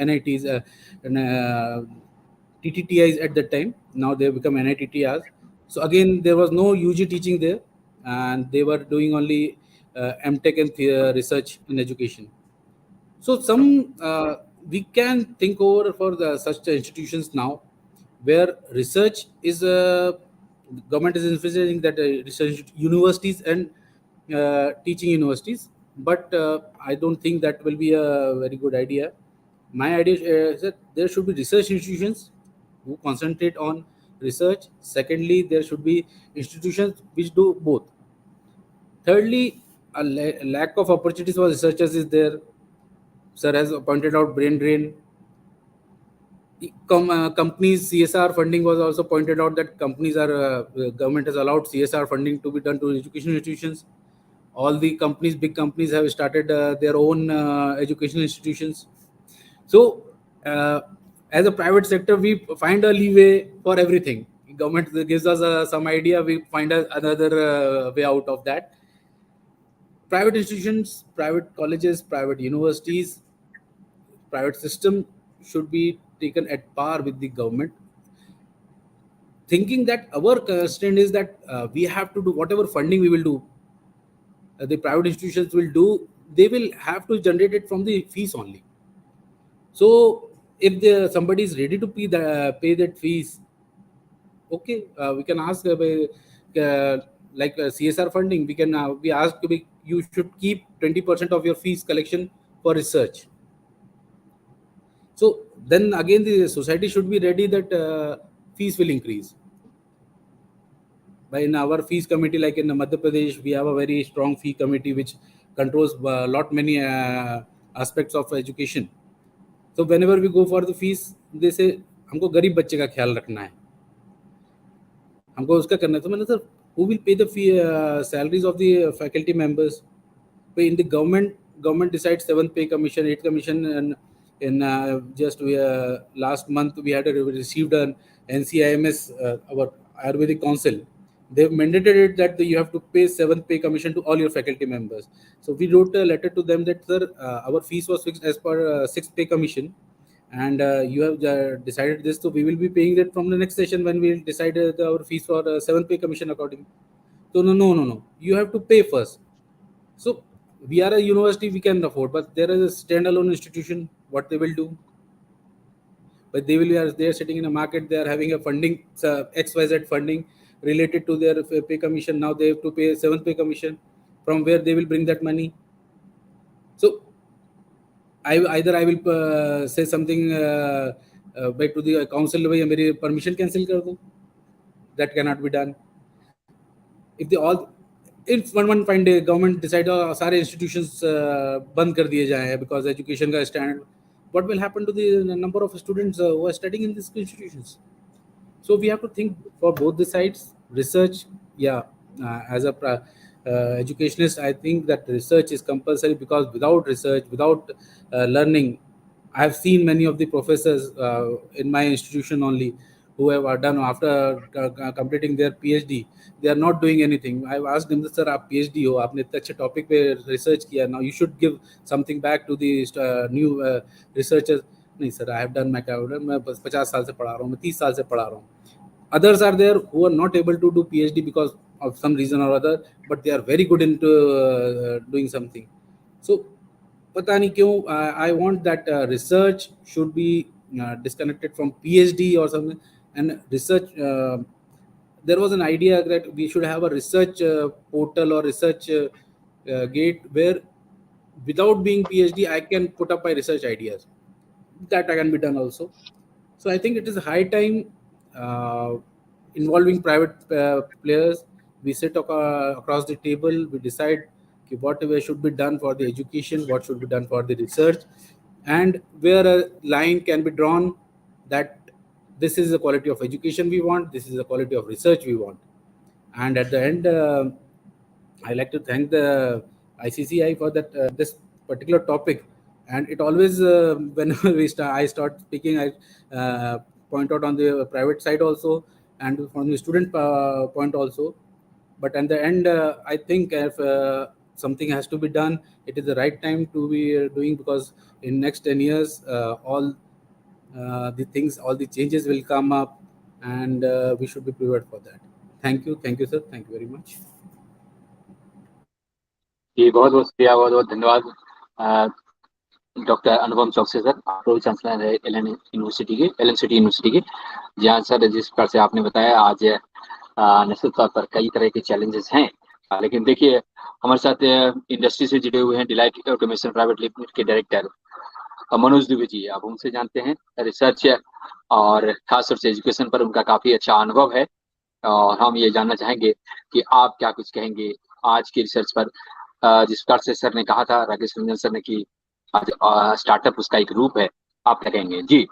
D: NITs, and TTTIs at that time. Now they have become NITTRs. So again, there was no UG teaching there, and they were doing only MTech and research in education. So some we can think over for the such institutions now, where research is government is emphasizing that research universities and teaching universities, but I don't think that will be a very good idea. My idea is that there should be research institutions who concentrate on research. Secondly, there should be institutions which do both. Thirdly, a lack of opportunities for researchers is there. Sir has pointed out brain drain. Companies CSR funding was also pointed out that companies are government has allowed CSR funding to be done to education institutions. All the companies, big companies, have started their own education institutions. So as a private sector, we find a leeway for everything. Government gives us some idea, we find another way out of that. Private institutions, private colleges, private universities, private system should be taken at par with the government, thinking that our constraint is that we have to do whatever funding we will do, the private institutions will do, they will have to generate it from the fees only. So if somebody is ready to pay that fees, okay, we can ask like CSR funding, we ask you should keep 20% of your fees collection for research. So then again, the society should be ready that fees will increase. By in our fees committee, like in Madhya Pradesh, we have a very strong fee committee which controls many aspects of education. So whenever we go for the fees, they say हमको गरीब बच्चे का ख्याल रखना है, हमको उसका करना है. तो मैंने sir who will pay the fee, salaries of the faculty members? In the government decides 7th pay commission, 8th commission, and in just last month we had received an NCIMS, our Ayurvedic Council. They've mandated it that you have to pay 7th pay commission to all your faculty members. So we wrote a letter to them that, sir, our fees was fixed as per 6th pay commission, and you have decided this, so we will be paying that from the next session when we will decide our fees for 7th pay commission accordingly. So no, you have to pay first. So we are a university, we can afford, but there is a standalone institution, what they will do? But they are sitting in a market, they are having a funding, XYZ funding related to their pay commission. Now they have to pay 7th pay commission. From where they will bring that money? So I will say something by to the council, भाई मेरी permission cancel कर दो. That cannot be done. If they all, if one fine day government decide सारे institutions बंद कर दिए जाएं because education का standard, what will happen to the number of students who are studying in these institutions? So we have to think for both the sides. Research, yeah, as a educationist, I think that research is compulsory, because without research, without learning, I have seen many of the professors in my institution only who have done after completing their PhD, they are not doing anything. I've asked them, sir, आप PhD हो, आपने इतने अच्छे topic पे research किया, now you should give something back to the new researchers. नहीं sir, I have done my career, मैं 50 साल से पढ़ा रहा हूँ, मैं 30 साल से पढ़ा रहा हूँ. Others are there who are not able to do PhD because of some reason or other, but they are very good into doing something. So पता नहीं क्यों, I want that research should be disconnected from PhD or something. And research, there was an idea that we should have a research portal or research gate where without being PhD, I can put up my research ideas. That can be done also. So I think it is high time involving private players. We sit across the table, we decide what should be done for the education, what should be done for the research, and where a line can be drawn that this is the quality of education we want, this is the quality of research we want. And at the end, I like to thank the ICCI for that this particular topic. And it always, whenever I start speaking, I point out on the private side also, and from the student point also. But at the end, I think if something has to be done, it is the right time to be doing, because in next 10 years, all the things, all the changes will come up, and we should be prepared for that. Thank you sir, thank you very much.
B: जी बहुत बहुत शुक्रिया, बहुत बहुत धन्यवाद doctor अनुपम चौकसी sir, pro chancellor है Elon C T university के। जहाँ सर जिस प्रकार से आपने बताया, आज निश्चित तौर पर कई तरह के चैलेंजेस हैं, लेकिन देखिए हमारे साथ इंडस्ट्री से जुड़े हुए हैं डिलाइट ऑटोमेशन प्राइवेट लिमिटेड के डायरेक्टर मनोज दुबे जी। अब उनसे जानते हैं रिसर्च और खासतौर से एजुकेशन पर उनका काफी अच्छा अनुभव है, और हम ये जानना चाहेंगे कि आप क्या कुछ कहेंगे आज की रिसर्च पर। जिस प्रकार से सर ने कहा था, राकेश रंजन सर ने, कि आज स्टार्टअप उसका एक रूप है, आप क्या कहेंगे? जी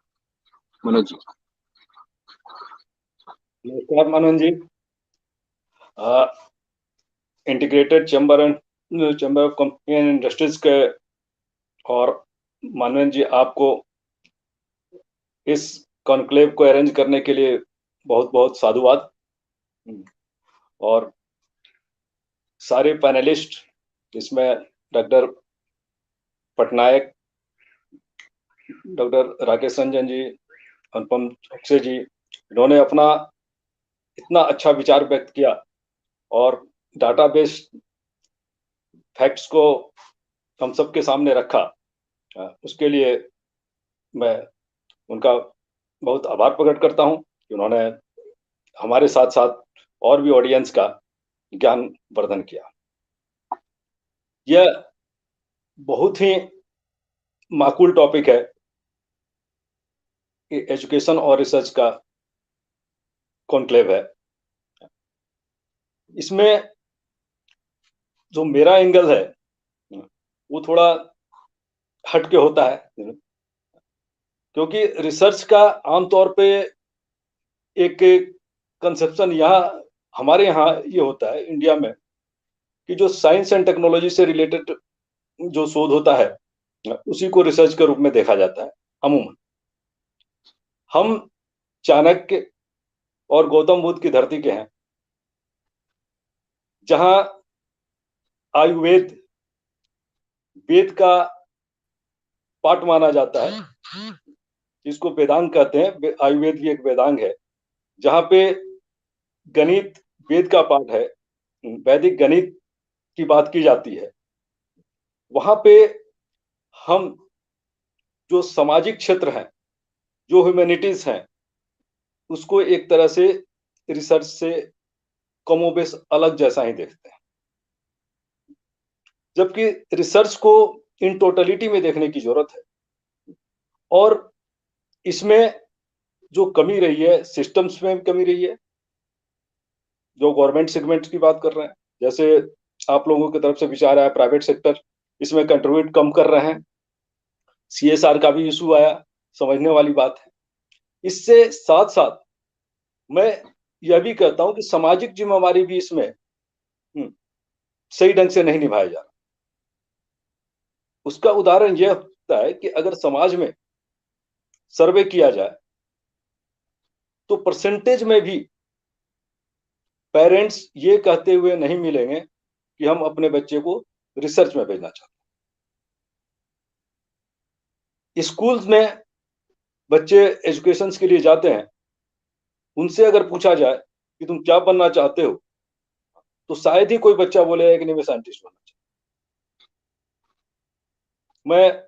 B: मनोज जी।
F: नमस्कार Manoj ji. Integrated chamber of company and industries के और मानवेंद्र जी, आपको इस कॉन्क्लेव को अरेंज करने के लिए बहुत बहुत साधुवाद। और सारे पैनलिस्ट, इसमें डॉक्टर पटनायक, डॉक्टर राकेश रंजन जी, अनुपम चौकसी जी, इन्होंने अपना इतना अच्छा विचार व्यक्त किया और डाटाबेस फैक्ट्स को हम सबके सामने रखा। उसके लिए मैं उनका बहुत आभार प्रकट करता हूं कि उन्होंने हमारे साथ साथ और भी ऑडियंस का ज्ञान वर्धन किया। यह बहुत ही माकूल टॉपिक है कि एजुकेशन और रिसर्च का कॉन्क्लेव है। इसमें जो मेरा एंगल है वो थोड़ा हटके होता है, क्योंकि रिसर्च का आमतौर पे एक कंसेप्शन यहाँ हमारे यहाँ ये होता है इंडिया में कि जो साइंस एंड टेक्नोलॉजी से रिलेटेड जो शोध होता है उसी को रिसर्च के रूप में देखा जाता है अमूमन। हम चाणक्य और गौतम बुद्ध की धरती के हैं, जहां आयुर्वेद वेद का पार्ट माना जाता है, जिसको वेदांग कहते हैं। आयुर्वेद भी एक वेदांग है, जहां पे गणित वेद का पार्ट है, वैदिक गणित की बात की जाती है। वहां पे हम जो सामाजिक क्षेत्र हैं, जो ह्यूमैनिटीज हैं, उसको एक तरह से रिसर्च से कमोबेश अलग जैसा ही देखते हैं, जबकि रिसर्च को इन टोटलिटी में देखने की जरूरत है। और इसमें जो कमी रही है, सिस्टम्स में कमी रही है। जो गवर्नमेंट सेगमेंट की बात कर रहे हैं, जैसे आप लोगों की तरफ से विचार आया प्राइवेट सेक्टर इसमें कंट्रीब्यूट कम कर रहे हैं, CSR का भी इशू आया, समझने वाली बात है। इससे साथ साथ मैं यह भी कहता हूं कि सामाजिक जिम्मेवारी भी इसमें सही ढंग से नहीं निभाया जा रहा। उसका उदाहरण यह होता है कि अगर समाज में सर्वे किया जाए तो परसेंटेज में भी पेरेंट्स ये कहते हुए नहीं मिलेंगे कि हम अपने बच्चे को रिसर्च में भेजना चाहते हैं। स्कूल्स में बच्चे एजुकेशन के लिए जाते हैं, उनसे अगर पूछा जाए कि तुम क्या बनना चाहते हो, तो शायद ही कोई बच्चा बोलेगा कि नहीं मैं साइंटिस्ट बनना चाहता हूं, मैं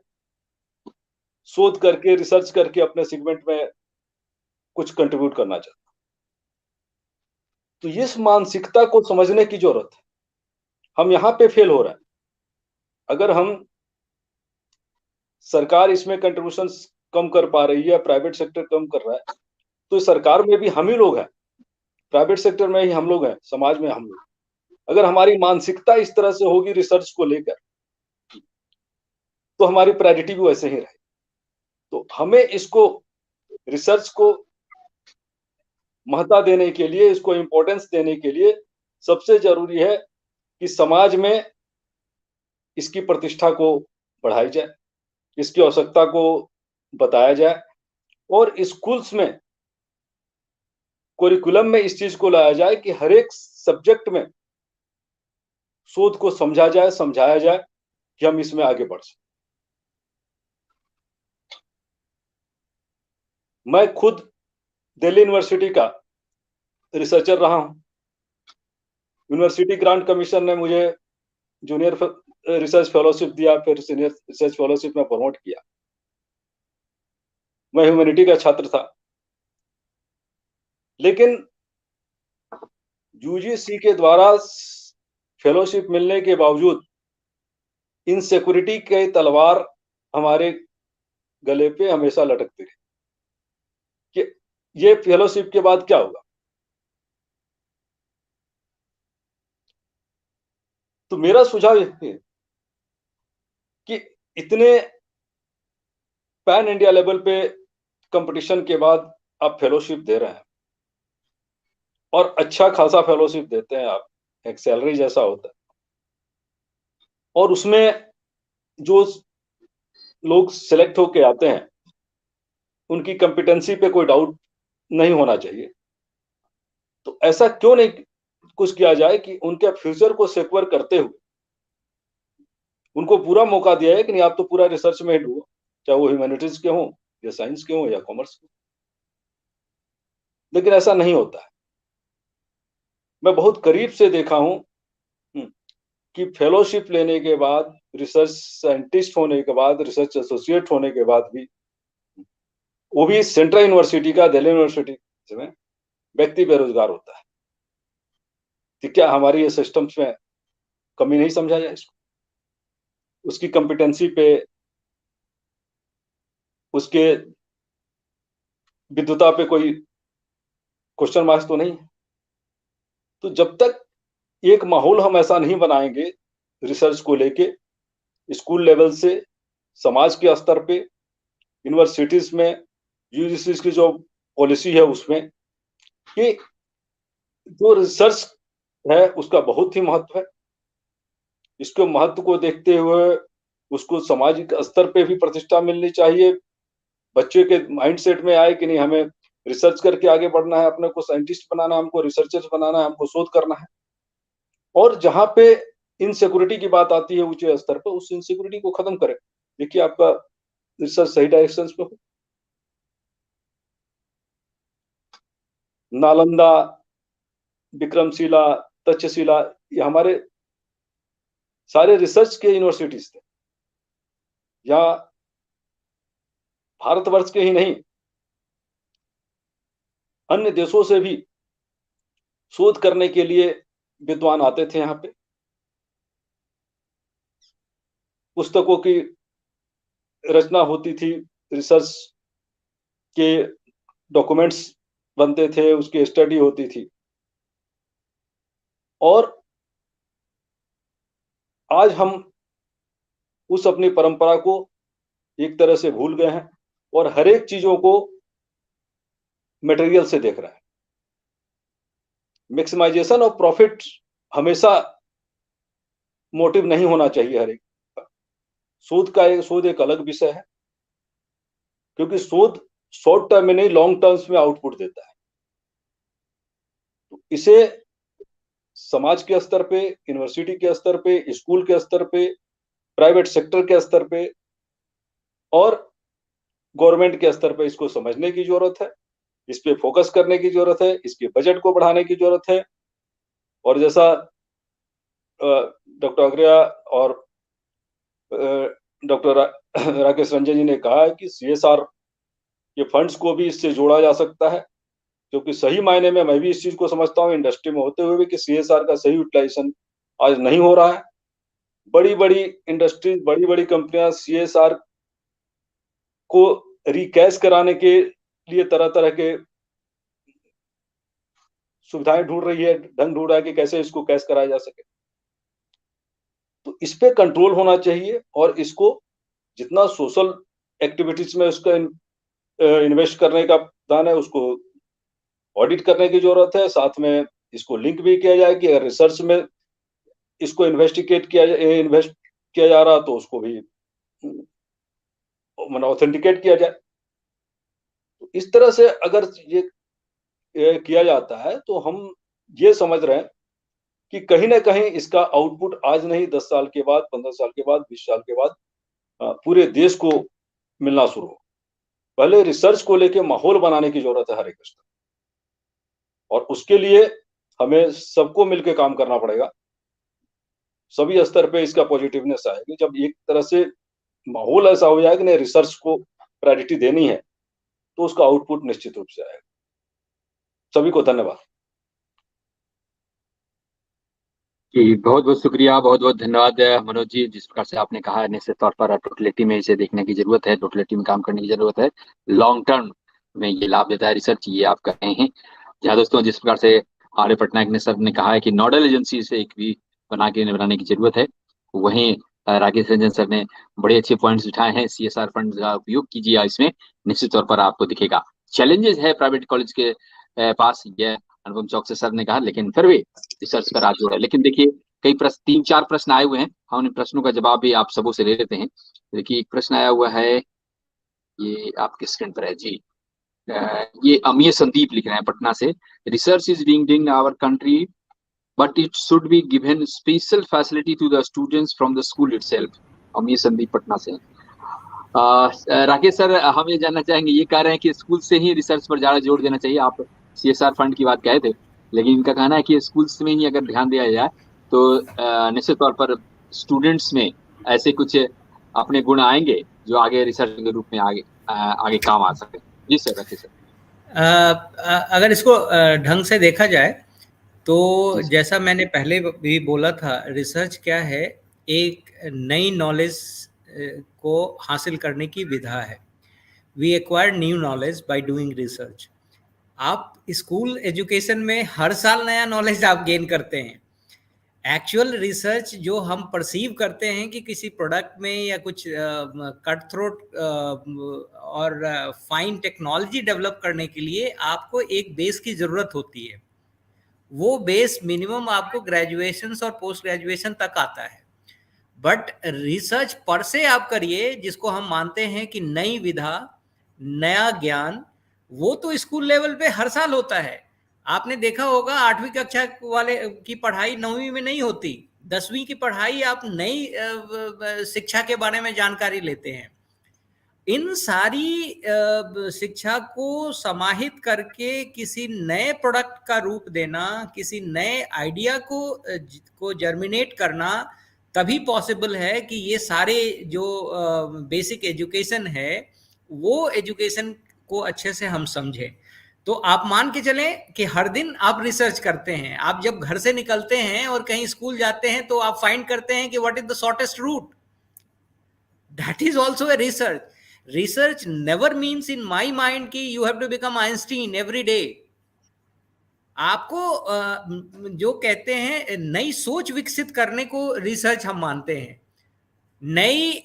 F: शोध करके रिसर्च करके अपने सेगमेंट में कुछ कंट्रीब्यूट करना चाहता हूं। तो इस मानसिकता को समझने की जरूरत है। हम यहां पे फेल हो रहे हैं। अगर हम सरकार इसमें कंट्रीब्यूशन कम कर पा रही है, प्राइवेट सेक्टर कम कर रहा है, तो सरकार में भी हम ही लोग हैं, प्राइवेट सेक्टर में ही हम लोग हैं, समाज में हम लोग। अगर हमारी मानसिकता इस तरह से होगी रिसर्च को लेकर, तो हमारी प्रायोरिटी भी वैसे ही रहेगी। तो हमें इसको रिसर्च को महत्ता देने के लिए, इसको इंपॉर्टेंस देने के लिए सबसे जरूरी है कि समाज में इसकी प्रतिष्ठा को बढ़ाई जाए, इसकी आवश्यकता को बताया जाए, और स्कूल्स में करिकुलम में इस चीज को लाया जाए कि हर एक सब्जेक्ट में शोध को समझा जाए, समझाया जाए कि हम इसमें आगे बढ़ सकें। मैं खुद दिल्ली यूनिवर्सिटी का रिसर्चर रहा हूं। यूनिवर्सिटी ग्रांट कमीशन ने मुझे जूनियर रिसर्च फेलोशिप दिया, फिर सीनियर रिसर्च फेलोशिप में प्रमोट किया। मैं ह्यूमैनिटी का छात्र था, लेकिन UGC के द्वारा फेलोशिप मिलने के बावजूद इनसिक्योरिटी के तलवार हमारे गले पे हमेशा लटकती रही कि ये फेलोशिप के बाद क्या होगा। तो मेरा सुझाव ये है कि इतने पैन इंडिया लेवल पे कंपटीशन के बाद आप फेलोशिप दे रहे हैं, और अच्छा खासा फेलोशिप देते हैं आप, एक सैलरी जैसा होता है, और उसमें जो लोग सिलेक्ट होके आते हैं उनकी कॉम्पिटेंसी पे कोई डाउट नहीं होना चाहिए। तो ऐसा क्यों नहीं कुछ किया जाए कि उनके फ्यूचर को सिक्योर करते हुए उनको पूरा मौका दिया है कि नहीं, आप तो पूरा रिसर्च में ही डूबो, चाहे वो ह्यूमैनिटीज के हों या साइंस के हों या कॉमर्स के। लेकिन ऐसा नहीं होता है। मैं बहुत करीब से देखा हूं कि फेलोशिप लेने के बाद, रिसर्च साइंटिस्ट होने के बाद, रिसर्च एसोसिएट होने के बाद भी, वो भी सेंट्रल यूनिवर्सिटी का, दिल्ली यूनिवर्सिटी में, व्यक्ति बेरोजगार होता है। तो क्या हमारी ये सिस्टम्स में कमी नहीं समझा जाए इसको? उसकी कॉम्पिटेंसी पे, उसके विद्वता पे कोई क्वेश्चन मार्क्स तो नहीं है। तो जब तक एक माहौल हम ऐसा नहीं बनाएंगे रिसर्च को लेके, स्कूल लेवल से, समाज के स्तर पे, यूनिवर्सिटीज में, UGC की जो पॉलिसी है उसमें, कि जो रिसर्च है उसका बहुत ही महत्व है। इसके महत्व को देखते हुए उसको सामाजिक स्तर पे भी प्रतिष्ठा मिलनी चाहिए। बच्चे के माइंडसेट में आए कि नहीं, हमें रिसर्च करके आगे बढ़ना है, अपने को साइंटिस्ट बनाना है, हमको रिसर्चर्स बनाना है, हमको शोध करना है। और जहाँ पे इनसिक्योरिटी की बात आती है ऊंचे स्तर पर, उस इनसिक्योरिटी को खत्म करें। देखिए आपका रिसर्च सही डायरेक्शन पे हो। नालंदा, विक्रमशिला, तक्षशिला, ये हमारे सारे रिसर्च के यूनिवर्सिटीज थे। यहाँ भारतवर्ष के ही नहीं, अन्य देशों से भी शोध करने के लिए विद्वान आते थे यहाँ पे। पुस्तकों की रचना होती थी, रिसर्च के डॉक्यूमेंट्स बनते थे, उसकी स्टडी होती थी। और आज हम उस अपनी परंपरा को एक तरह से भूल गए हैं और हर एक चीजों को मटेरियल से देख रहे हैं। मैक्सिमाइजेशन ऑफ प्रॉफिट हमेशा मोटिव नहीं होना चाहिए हर एक का। शोध एक अलग विषय है, क्योंकि शोध शॉर्ट टर्म में नहीं, लॉन्ग टर्म्स में आउटपुट देता है। तो इसे समाज के स्तर पे, यूनिवर्सिटी के स्तर पे, स्कूल के स्तर पे, प्राइवेट सेक्टर के स्तर पे और गवर्नमेंट के स्तर पे इसको समझने की जरूरत है, इस पे फोकस करने की जरूरत है, इसके बजट को बढ़ाने की जरूरत है। और जैसा डॉक्टर अग्रया और डॉक्टर राकेश रंजन जी ने कहा है कि सीएसआर के फंड्स को भी इससे जोड़ा जा सकता है, क्योंकि सही मायने में मैं भी इस चीज को समझता हूँ इंडस्ट्री में होते हुए भी कि सीएसआर का सही यूटिलाइजेशन आज नहीं हो रहा है। बड़ी बड़ी इंडस्ट्रीज, बड़ी बड़ी कंपनियां सीएसआर को रिकैश कराने के लिए तरह तरह के सुविधाएं ढूंढ रही है, ढंग ढूंढ रहा है कि कैसे इसको कैश कराया जा सके। तो इस पे कंट्रोल होना चाहिए और इसको जितना सोशल एक्टिविटीज में उसका इन्वेस्ट करने का दान है उसको ऑडिट करने की जरूरत है। साथ में इसको लिंक भी किया जाए कि अगर रिसर्च में इसको इन्वेस्ट किया जा रहा तो उसको भी ऑथेंटिकेट किया जाए। तो इस तरह से अगर ये किया जाता है तो हम ये समझ रहे हैं कि कहीं ना कहीं इसका आउटपुट आज नहीं, 10 साल के बाद, 15 साल के बाद, 20 साल के बाद पूरे देश को मिलना शुरू हो। पहले रिसर्च को लेके माहौल बनाने की जरूरत है हर एक स्तर, और उसके लिए हमें सबको मिलकर काम करना पड़ेगा। सभी स्तर पे इसका पॉजिटिवनेस आएगी जब एक तरह से माहौल ऐसा हो जाएगा कि नहीं, रिसर्च को प्रायोरिटी देनी है, तो उसका आउटपुट निश्चित रूप से आएगा। सभी को धन्यवाद।
B: जी, बहुत बहुत शुक्रिया, बहुत बहुत धन्यवाद मनोज जी। जिस प्रकार से आपने कहा है, निश्चित तौर पर टोटलिटी में इसे देखने की जरूरत है, टोटलिटी में काम करने की जरूरत है। लॉन्ग टर्म में ये लाभ देता है रिसर्च, ये आप कर रहे हैं। जहाँ दोस्तों जिस प्रकार से आर्य पटनायक ने सर ने कहा है कि नोडल एजेंसी से एक भी बनाने की जरूरत है, वहीं राकेश रंजन सर ने बड़े अच्छे पॉइंट्स उठाए हैं। सीएसआर फंड का उपयोग कीजिए, इसमें निश्चित तौर पर आपको दिखेगा। चैलेंजेस है प्राइवेट कॉलेज के पास, यह अनुपम चौक से सर ने कहा, लेकिन फिर भी रिसर्च पर हाथ जोड़ा। लेकिन देखिए, कई प्रश्न, 3-4 प्रश्न आए हुए हैं, हम उन प्रश्नों का जवाब भी आप सबों से ले लेते हैं। देखिए, एक प्रश्न आया हुआ है, ये आपके स्क्रीन पर है जी। ये अमीय संदीप लिख रहे हैं पटना से। Research is being done in our country but it should be given special facility to the students from the school itself. Amiya Sandeep Patna से। राकेश सर, हम ये जानना चाहेंगे, ये कह रहे हैं कि स्कूल से ही रिसर्च पर ज्यादा जोर देना चाहिए। आप सीएसआर फंड की बात कहे थे, लेकिन इनका कहना है कि स्कूल्स में ही अगर ध्यान दिया जाए तो निश्चित तौर पर स्टूडेंट्स में ऐसे कुछ अपने गुण आएंगे जो आगे रिसर्च के रूप में आगे काम आ सके। जी सर, राकेश सर।
E: अगर इसको ढंग से देखा जाए तो जैसा मैंने पहले भी बोला था, रिसर्च क्या है, एक नई नॉलेज को हासिल करने की विधा है। We acquire new knowledge by doing research. आप स्कूल एजुकेशन में हर साल नया नॉलेज आप गेन करते हैं। एक्चुअल रिसर्च जो हम परसीव करते हैं कि किसी प्रोडक्ट में या कुछ कट थ्रोट और फाइन टेक्नोलॉजी डेवलप करने के लिए आपको एक बेस की ज़रूरत होती है। वो बेस मिनिमम आपको ग्रेजुएशन और पोस्ट ग्रेजुएशन तक आता है। बट रिसर्च पर से आप करिए, जिसको हम मानते हैं कि नई विधा, नया ज्ञान, वो तो स्कूल लेवल पे हर साल होता है। आपने देखा होगा 8वीं कक्षा वाले की पढ़ाई 9वीं में नहीं होती, 10वीं की पढ़ाई आप नई शिक्षा के बारे में जानकारी लेते हैं। इन सारी शिक्षा को समाहित करके किसी नए प्रोडक्ट का रूप देना, किसी नए आइडिया को जर्मिनेट करना तभी पॉसिबल है कि ये सारे जो बेसिक एजुकेशन है वो एजुकेशन को अच्छे से हम समझें। तो आप मान के चलें कि हर दिन आप रिसर्च करते हैं। आप जब घर से निकलते हैं और कहीं स्कूल जाते हैं तो आप फाइंड करते हैं कि what is the shortest route. That is also a research. Research never means in my mind कि you have to become Einstein every day. आपको जो कहते हैं नई सोच विकसित करने को रिसर्च हम मानते हैं, नई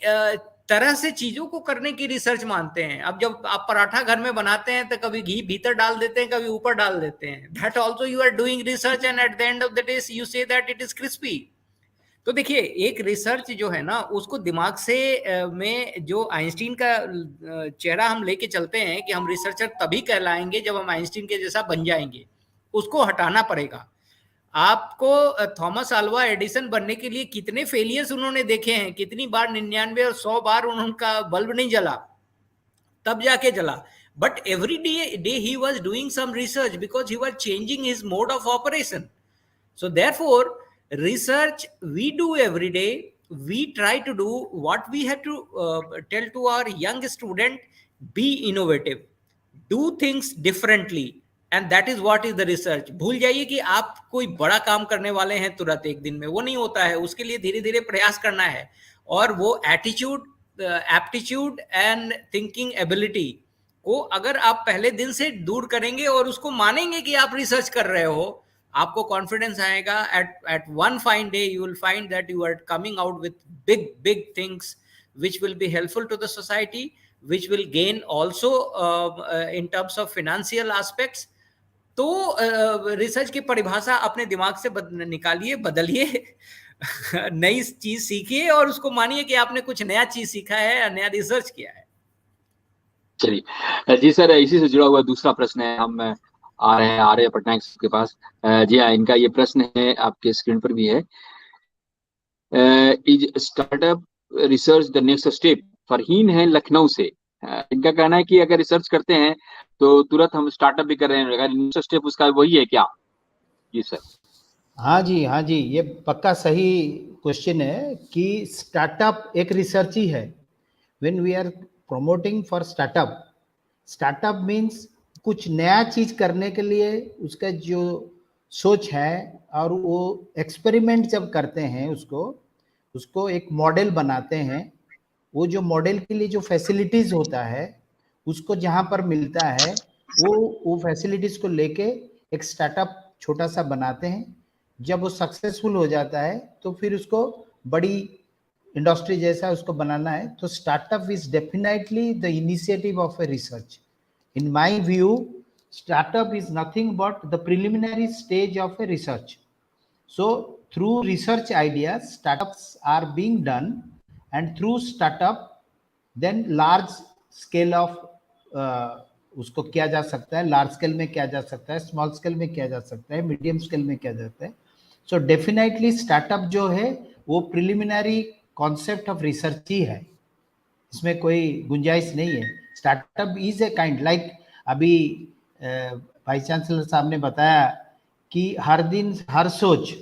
E: तरह से चीजों को करने की रिसर्च मानते हैं। अब जब आप पराठा घर में बनाते हैं तो कभी घी भीतर डाल देते हैं, कभी ऊपर डाल देते हैं। That also you are doing research and at the end of the day you say that it is crispy. तो देखिए, एक रिसर्च जो है ना, उसको दिमाग से में जो आइंस्टीन का चेहरा हम लेके चलते हैं कि हम रिसर्चर तभी कहलाएंगे जब हम आइंस्टीन के जैसा बन जाएंगे, उसको हटाना पड़ेगा। आपको थॉमस अल्वा एडिसन बनने के लिए कितने फेलियर्स उन्होंने देखे हैं, कितनी बार 99 और 100 बार उनका बल्ब नहीं जला, तब जाके जला। But every day he was doing some research because he was changing his mode of operation. So therefore, research we do every day. We try to do what we have to tell to our young student: be innovative, do things differently, and that is what is the research. भूल जाइए कि आप कोई बड़ा काम करने वाले हैं तुरंत एक दिन में, वो नहीं होता है। उसके लिए धीरे धीरे प्रयास करना है, और वो attitude, aptitude and thinking ability को अगर आप पहले दिन से दूर करेंगे और उसको मानेंगे कि आप रिसर्च कर रहे हो, आपको कॉन्फिडेंस आएगा। at one fine day you will find that you are coming out with big things which will be helpful to the society, which will gain also in terms of financial aspects. तो research की परिभाषा अपने दिमाग से निकालिए, बदलिए, नई चीज सीखिए और उसको मानिए कि आपने कुछ नया चीज सीखा है, नया रिसर्च किया है।
B: चलिए जी सर, इसी से जुड़ा हुआ दूसरा प्रश्न है, हम आ रहे हैं पटनायक के पास। जी हाँ, इनका ये प्रश्न है, आपके स्क्रीन पर भी है। Is startup research the next step? Farheen है लखनऊ से। इनका कहना है कि अगर रिसर्च करते हैं तो तुरंत हम स्टार्टअप भी कर रहे हैं, नेक्स्ट स्टेप उसका वही है क्या? जी सर।
C: हाँ जी, ये पक्का सही क्वेश्चन है कि स्टार्टअप एक रिसर्च ही है। When we are promoting for startup means कुछ नया चीज करने के लिए उसका जो सोच है, और वो एक्सपेरिमेंट जब करते हैं उसको एक मॉडल बनाते हैं। वो जो मॉडल के लिए जो फैसिलिटीज होता है उसको जहाँ पर मिलता है, वो फैसिलिटीज को लेके एक स्टार्टअप छोटा सा बनाते हैं। जब वो सक्सेसफुल हो जाता है तो फिर उसको बड़ी इंडस्ट्री जैसा उसको बनाना है। तो startup is definitely the initiative of a research. In my view, startup is nothing but the preliminary stage of a research. So through research ideas, startups are being done, and through startup, then large scale of उसको किया जा सकता है। Large scale में किया जा सकता है, स्मॉल स्केल में किया जा सकता है, मीडियम स्केल में किया जाता है। सो डेफिनेटली स्टार्टअप जो है वो प्रिलिमिनरी कॉन्सेप्ट ऑफ रिसर्च ही है, इसमें कोई गुंजाइश नहीं है। Startup is a kind like, अभी वाइस चांसलर साहब ने बताया कि हर दिन हर सोच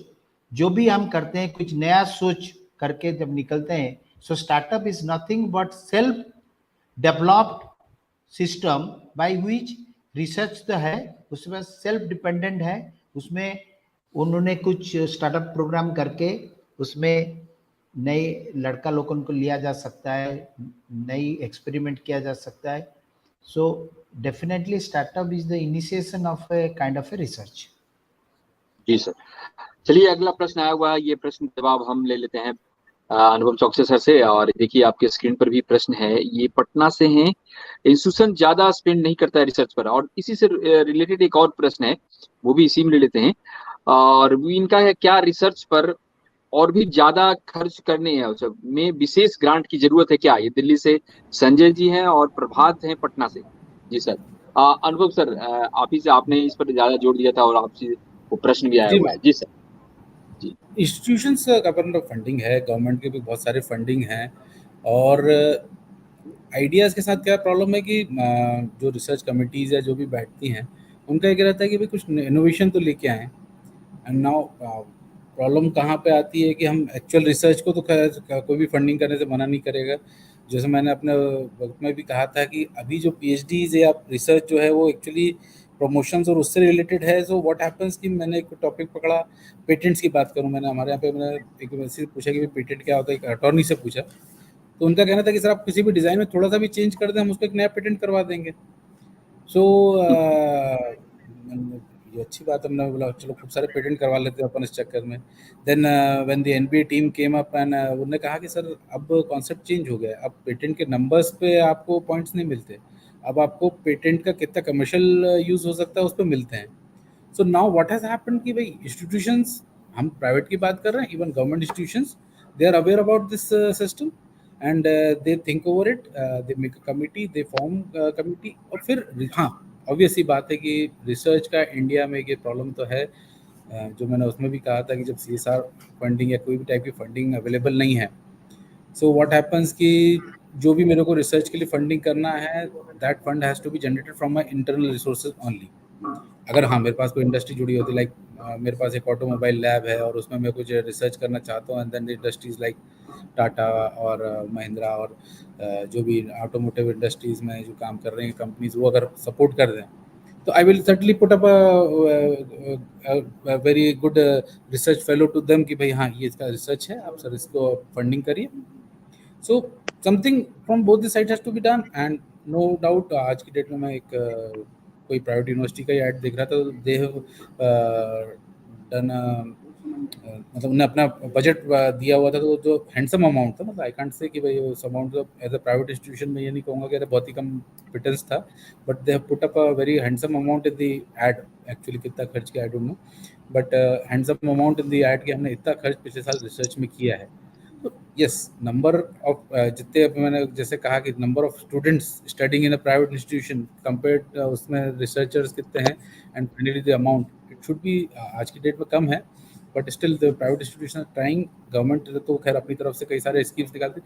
C: जो भी हम करते हैं, कुछ नया सोच करके जब निकलते हैं, so startup is nothing but self developed system by which research तो है, उसमें सेल्फ डिपेंडेंट है। उसमें उन्होंने कुछ स्टार्टअप प्रोग्राम करके उसमें नए लड़का लोगों को लिया जा सकता है, नई एक्सपेरिमेंट किया जा सकता है। So definitely startup is the initiation of a kind of a research.
B: जी सर। चलिए, अगला प्रश्न आया हुआ है, ये प्रश्न जवाब हम ले लेते हैं। अनुपम चौकसे सर से। और देखिए आपके स्क्रीन पर भी प्रश्न है, ये पटना से हैं। इंस्टीट्यूशन ज्यादा स्पेंड नहीं करता है रिसर्च पर, और इसी से रिलेटेड एक और प्रश्न है, वो भी इसी में ले लेते हैं। और वो इनका है, क्या रिसर्च पर और भी ज्यादा खर्च करने हैं उस में विशेष ग्रांट की जरूरत है क्या? ये दिल्ली से संजय जी हैं और प्रभात हैं पटना से। जी सर। अनुभव सर, आप ही से, आपने इस पर ज्यादा जोर दिया था और आपसे वो प्रश्न भी आया
D: जी
B: हुआ है। जी सर। जी
D: इंस्टीट्यूशंस का फंडिंग है, गवर्नमेंट के भी बहुत सारे फंडिंग हैं, और आइडियाज़ के साथ क्या प्रॉब्लम है कि जो रिसर्च कमिटीज़ या जो भी बैठती हैं, उनका ये रहता है कि भाई कुछ इनोवेशन तो लेके आएँ। एंड नाउ प्रॉब्लम कहाँ पे आती है कि हम एक्चुअल रिसर्च को तो खैर कोई भी फंडिंग करने से मना नहीं करेगा। जैसे मैंने अपने वक्त में भी कहा था कि अभी जो पीएचडीज या रिसर्च जो है वो एक्चुअली प्रमोशंस और उससे रिलेटेड है। सो व्हाट हैपेंस कि मैंने एक टॉपिक पकड़ा, पेटेंट्स की बात करूं, मैंने हमारे यहाँ पे मैंने एक वैसे पूछा कि पेटेंट क्या होता है, एक अटॉर्नी से पूछा, तो उनका कहना था कि सर आप किसी भी डिज़ाइन में थोड़ा सा भी चेंज कर दें, हम उसको एक नया पेटेंट करवा देंगे। सो ये अच्छी बात है, हमने बोला चलो खूब सारे पेटेंट करवा लेते हैं अपन इस चक्कर में। Then when the NBA team came up and उन्होंने कहा कि सर अब कॉन्सेप्ट चेंज हो गया है, अब पेटेंट के नंबर्स पे आपको पॉइंट्स नहीं मिलते, अब आपको पेटेंट का कितना कमर्शियल यूज़ हो सकता है उस पर मिलते हैं। So now what has happened कि भाई इंस्टीट्यूशंस, हम प्राइवेट की बात कर रहे हैं, even government institutions, they are aware about this system and they think over it, they make a committee, they form committee, और फिर हाँ ऑब्वियस सी बात है कि रिसर्च का इंडिया में ये प्रॉब्लम तो है, जो मैंने उसमें भी कहा था कि जब सीएसआर फंडिंग या कोई भी टाइप की फंडिंग अवेलेबल नहीं है, सो व्हाट हैपेंस कि जो भी मेरे को रिसर्च के लिए फंडिंग करना है, that fund has to be generated from my internal resources only. अगर हाँ मेरे पास कोई इंडस्ट्री जुड़ी होती, लाइक मेरे पास एक ऑटोमोबाइल लैब है और उसमें मैं कुछ रिसर्च करना चाहता हूँ, and then industries like Tata और महिंद्रा और जो भी ऑटोमोटिव इंडस्ट्रीज़ में जो काम कर रहे हैं कंपनीज, वो अगर सपोर्ट कर दें, तो I will certainly put up very good research fellow to them कि भाई हाँ ये इसका रिसर्च है, आप सर इसको फंडिंग करिए। So something from both the side has to be done, and no doubt आज की डेट में मैं एक कोई प्राइवेट यूनिवर्सिटी का ही ऐड देख रहा था, दे हैव डन, मतलब उन्हें अपना बजट दिया हुआ था, तो जो हैंडसम अमाउंट था, मतलब आई कांट से कि भाई उस अमाउंट तो एज अ प्राइवेट इंस्टीट्यूशन में ये नहीं कहूँगा कि बहुत ही कम पिटेंस था, but they have put up a very handsome amount in the aid. Actually कितना खर्च किया I don't know, but handsome amount in the aid कि हमने इतना खर्च पिछले साल रिसर्च में किया है। तो यस, नंबर ऑफ जितने मैंने जैसे कहा कि number of students studying in a private institution compared उसमें रिसर्चर्स कितने हैं, and finally the amount it should B आज की डेट में कम है, but still the private institution trying. Government तो खैर अपनी तरफ से कई सारे स्कीम्स निकालती।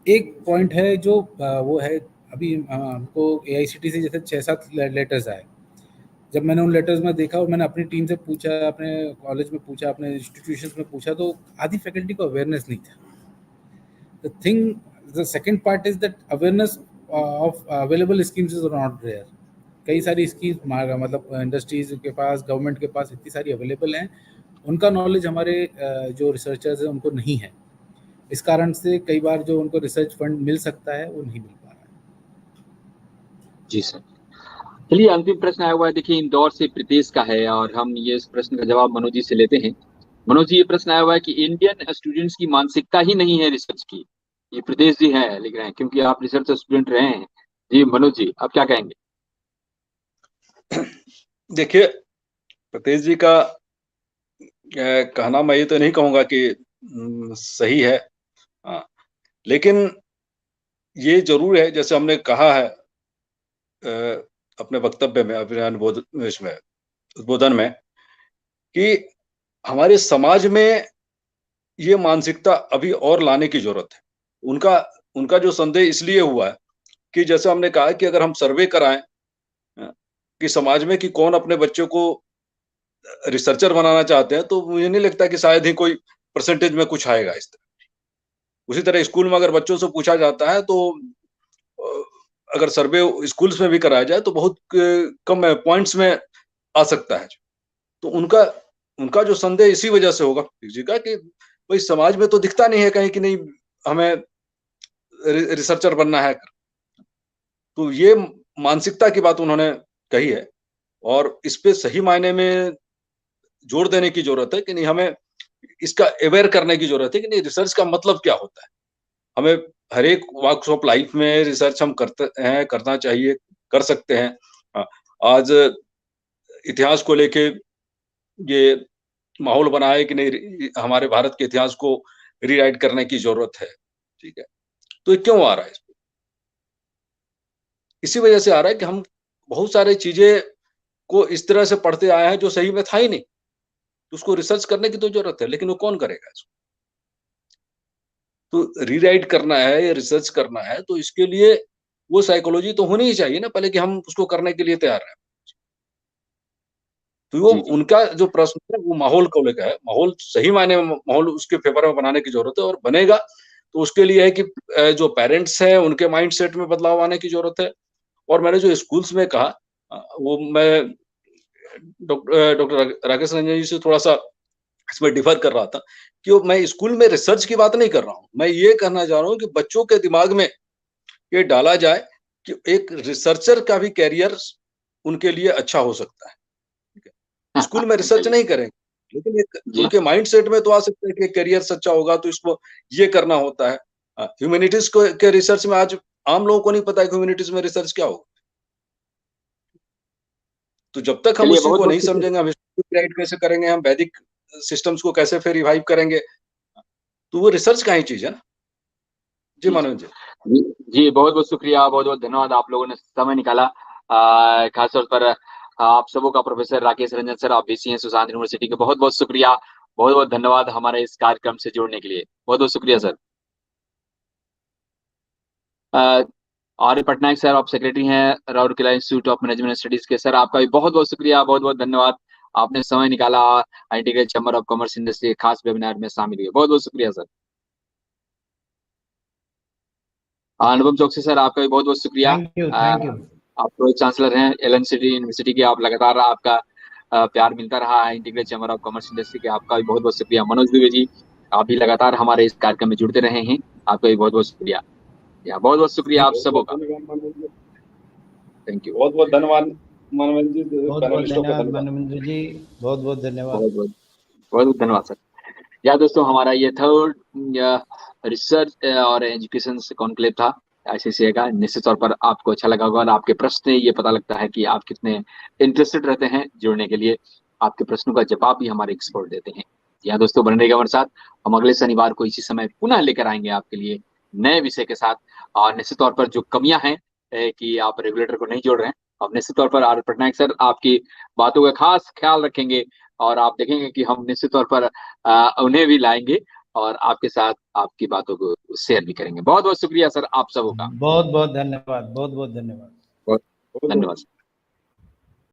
D: एक पॉइंट है जो वो है, अभी हमको AICTE से जैसे 6-7 लेटर्स आए, जब मैंने उन लेटर्स में देखा और मैंने अपनी टीम से पूछा, अपने कॉलेज में पूछा, अपने इंस्टीट्यूशंस में पूछा, तो आधी फैकल्टी को अवेयरनेस नहीं था। The thing, the second part is that awareness of available schemes is not there. कई सारी स्कीम्स मतलब इंडस्ट्रीज के पास, गवर्नमेंट के पास इतनी सारी अवेलेबल हैं, उनका नॉलेज हमारे जो रिसर्चर्स हैं उनको नहीं है। इस कारण से कई बार जो उनको रिसर्च फंड मिल सकता है वो नहीं मिल पा रहा है।
B: जी सर। चलिए अंतिम प्रश्न आया हुआ है, देखिए इंदौर से प्रीतेश का है, और हम ये इस प्रश्न का जवाब मनोज जी से लेते हैं। मनोज जी, ये प्रश्न आया हुआ है कि इंडियन स्टूडेंट्स की मानसिकता ही नहीं है रिसर्च की। ये प्रीतेश जी हैं, लिख रहे हैं, क्योंकि आप रिसर्च स्टूडेंट रहे हैं। जी मनोज जी, आप क्या कहेंगे?
F: देखिए, प्रतेश जी का कहना मैं ये तो नहीं कहूंगा कि सही है, लेकिन ये जरूर है, जैसे हमने कहा है अपने वक्तव्य में, अपने उद्बोधन में, कि हमारे समाज में ये मानसिकता अभी और लाने की जरूरत है। उनका उनका जो संदेह इसलिए हुआ है कि जैसे हमने कहा कि अगर हम सर्वे कराएं कि समाज में कि कौन अपने बच्चों को रिसर्चर बनाना चाहते हैं, तो मुझे नहीं लगता कि शायद ही कोई परसेंटेज में कुछ आएगा इस तरह। उसी तरह स्कूल में अगर बच्चों से पूछा जाता है, तो अगर सर्वे स्कूल्स में भी कराया जाए तो बहुत कम पॉइंट्स में आ सकता है। तो उनका जो संदेह इसी वजह से होगा जी का, कि भाई समाज में तो दिखता नहीं है कहीं कि नहीं हमें रिसर्चर बनना है। तो ये मानसिकता की बात उन्होंने कही है, और इस पे सही मायने में जोर देने की जरूरत है कि नहीं, हमें इसका अवेयर करने की जरूरत है कि नहीं रिसर्च का मतलब क्या होता है। हमें हर एक वॉक्स ऑफ लाइफ में रिसर्च हम करते हैं, करना चाहिए, कर सकते हैं। आज इतिहास को लेके ये माहौल बना है कि नहीं हमारे भारत के इतिहास को रीराइट करने की जरूरत है, ठीक है। तो ये क्यों आ रहा है? इसी वजह से आ रहा है कि हम बहुत सारी चीजें को इस तरह से पढ़ते आए हैं जो सही में था ही नहीं। तो उसको रिसर्च करने की तो जरूरत है, लेकिन वो कौन करेगा इसको? तो रीराइट करना है या रिसर्च करना है तो इसके लिए वो साइकोलॉजी तो होनी ही चाहिए ना पहले कि हम उसको करने के लिए तैयार हैं। तो वो
B: जी, जी।
F: उनका जो प्रश्न है वो माहौल को लेकर है। माहौल सही मायने में माहौल उसके फेवर में बनाने की जरूरत है और बनेगा तो उसके लिए है कि जो पेरेंट्स हैं उनके माइंडसेट में बदलाव आने की जरूरत है। और मैंने जो स्कूल्स में कहा वो मैं डॉक्टर राकेश रंजन जी से थोड़ा-सा इसमें डिफर कर रहा था कि वो मैं स्कूल में रिसर्च की बात नहीं कर रहा हूँ। मैं ये कहना चाह रहा हूँ कि बच्चों के दिमाग में ये डाला जाए कि एक रिसर्चर का भी करियर उनके लिए अच्छा हो सकता है। ठीक है। स्कूल में रिसर्च नहीं करेंगे, लेकिन एक
B: जी।
F: उनके माइंडसेट में तो आ सकता है कि करियर अच्छा होगा तो इसको ये करना होता है। ह्यूमैनिटीज़ को के रिसर्च में आज आम लोगों को नहीं पता है कि ह्यूमैनिटीज़ में रिसर्च क्या होगा। तो जब तक हम
B: चलिए
F: उस चीज़ को
B: बहुत-बहुत
F: नहीं
B: शुक्रिया।
F: समझेंगे, हम हिस्टोरी राइट कैसे करेंगे, हम वैदिक सिस्टम्स को कैसे फिर रिवाइव करेंगे, तो वो रिसर्च का ही चीज़ है ना। जी,
B: जी, जी।
F: मानव जी।
B: जी, जी, बहुत-बहुत शुक्रिया, बहुत-बहुत धन्यवाद आप लोगों ने समय निकाला। खास तौर पर आप सबों का प्रोफेसर राकेश रंजन सर, आप वीसी हैं सुशांत यूनिवर्सिटी के, बहुत-बहुत शुक्रिया, बहुत-बहुत धन्यवाद हमारे इस कार्यक्रम से जुड़ने के लिए। बहुत-बहुत शुक्रिया सर। आर्य पटनायक सर, आप सेक्रेटरी हैं Rourkela institute of management studies के। सर आपका भी बहुत-बहुत शुक्रिया, बहुत-बहुत धन्यवाद। आपने समय निकाला integrated chamber of commerce industry के खास वेबिनार में शामिल हुए। बहुत-बहुत शुक्रिया सर। अनुपम चौकसी सर, आपका भी बहुत बहुत शुक्रिया।
C: Thank you,
B: a,
C: thank you.
B: आप प्रो चांसलर हैं एलएनसिटी यूनिवर्सिटी के, आप लगातार आपका प्यार मिलता रहा है integrated chamber of commerce industry के, आपका भी बहुत बहुत शुक्रिया। मनोज दुबे जी, आप भी लगातार हमारे इस कार्यक्रम में जुड़ते रहे हैं, आपका भी बहुत बहुत शुक्रिया। या बहुत बहुत शुक्रिया आप सबों
F: बहुत-बहुत
B: का।
F: धन्यवाद मानव जी।
B: Thank you.
F: बहुत-बहुत धन्यवाद मानव जी,
C: बहुत बहुत
F: पैनलिस्टों का
C: धन्यवाद
F: धन्यवाद।
C: मानवेंद्र जी, बहुत बहुत धन्यवाद।
B: बहुत बहुत बहुत बहुत धन्यवाद सर। या दोस्तों, हमारा ये थर्ड रिसर्च और एजुकेशन कॉन्क्लेव था आईसीसीआई का। निश्चित तौर पर आपको अच्छा लगा होगा और आपके प्रश्न से ये पता लगता है कि आप कितने इंटरेस्टेड रहते हैं जुड़ने के लिए। आपके प्रश्नों का जवाब भी हमारे एक्सपर्ट देते हैं। या दोस्तों, बने रहिएगा हमारे साथ। हम अगले शनिवार को इसी समय पुनः लेकर आएंगे आपके लिए नए विषय के साथ। और निश्चित तौर पर जो कमियां हैं कि आप रेगुलेटर को नहीं जोड़ रहे हैं, अब निश्चित तौर पर आर पटनायक सर आपकी बातों का खास ख्याल रखेंगे और आप देखेंगे कि हम निश्चित तौर पर उन्हें भी लाएंगे और आपके साथ आपकी बातों को शेयर भी करेंगे। बहुत बहुत शुक्रिया सर आप सबों का।
C: बहुत बहुत धन्यवाद, बहुत बहुत धन्यवाद।
B: बहुत
F: बहुत-बहुत
B: धन्यवाद।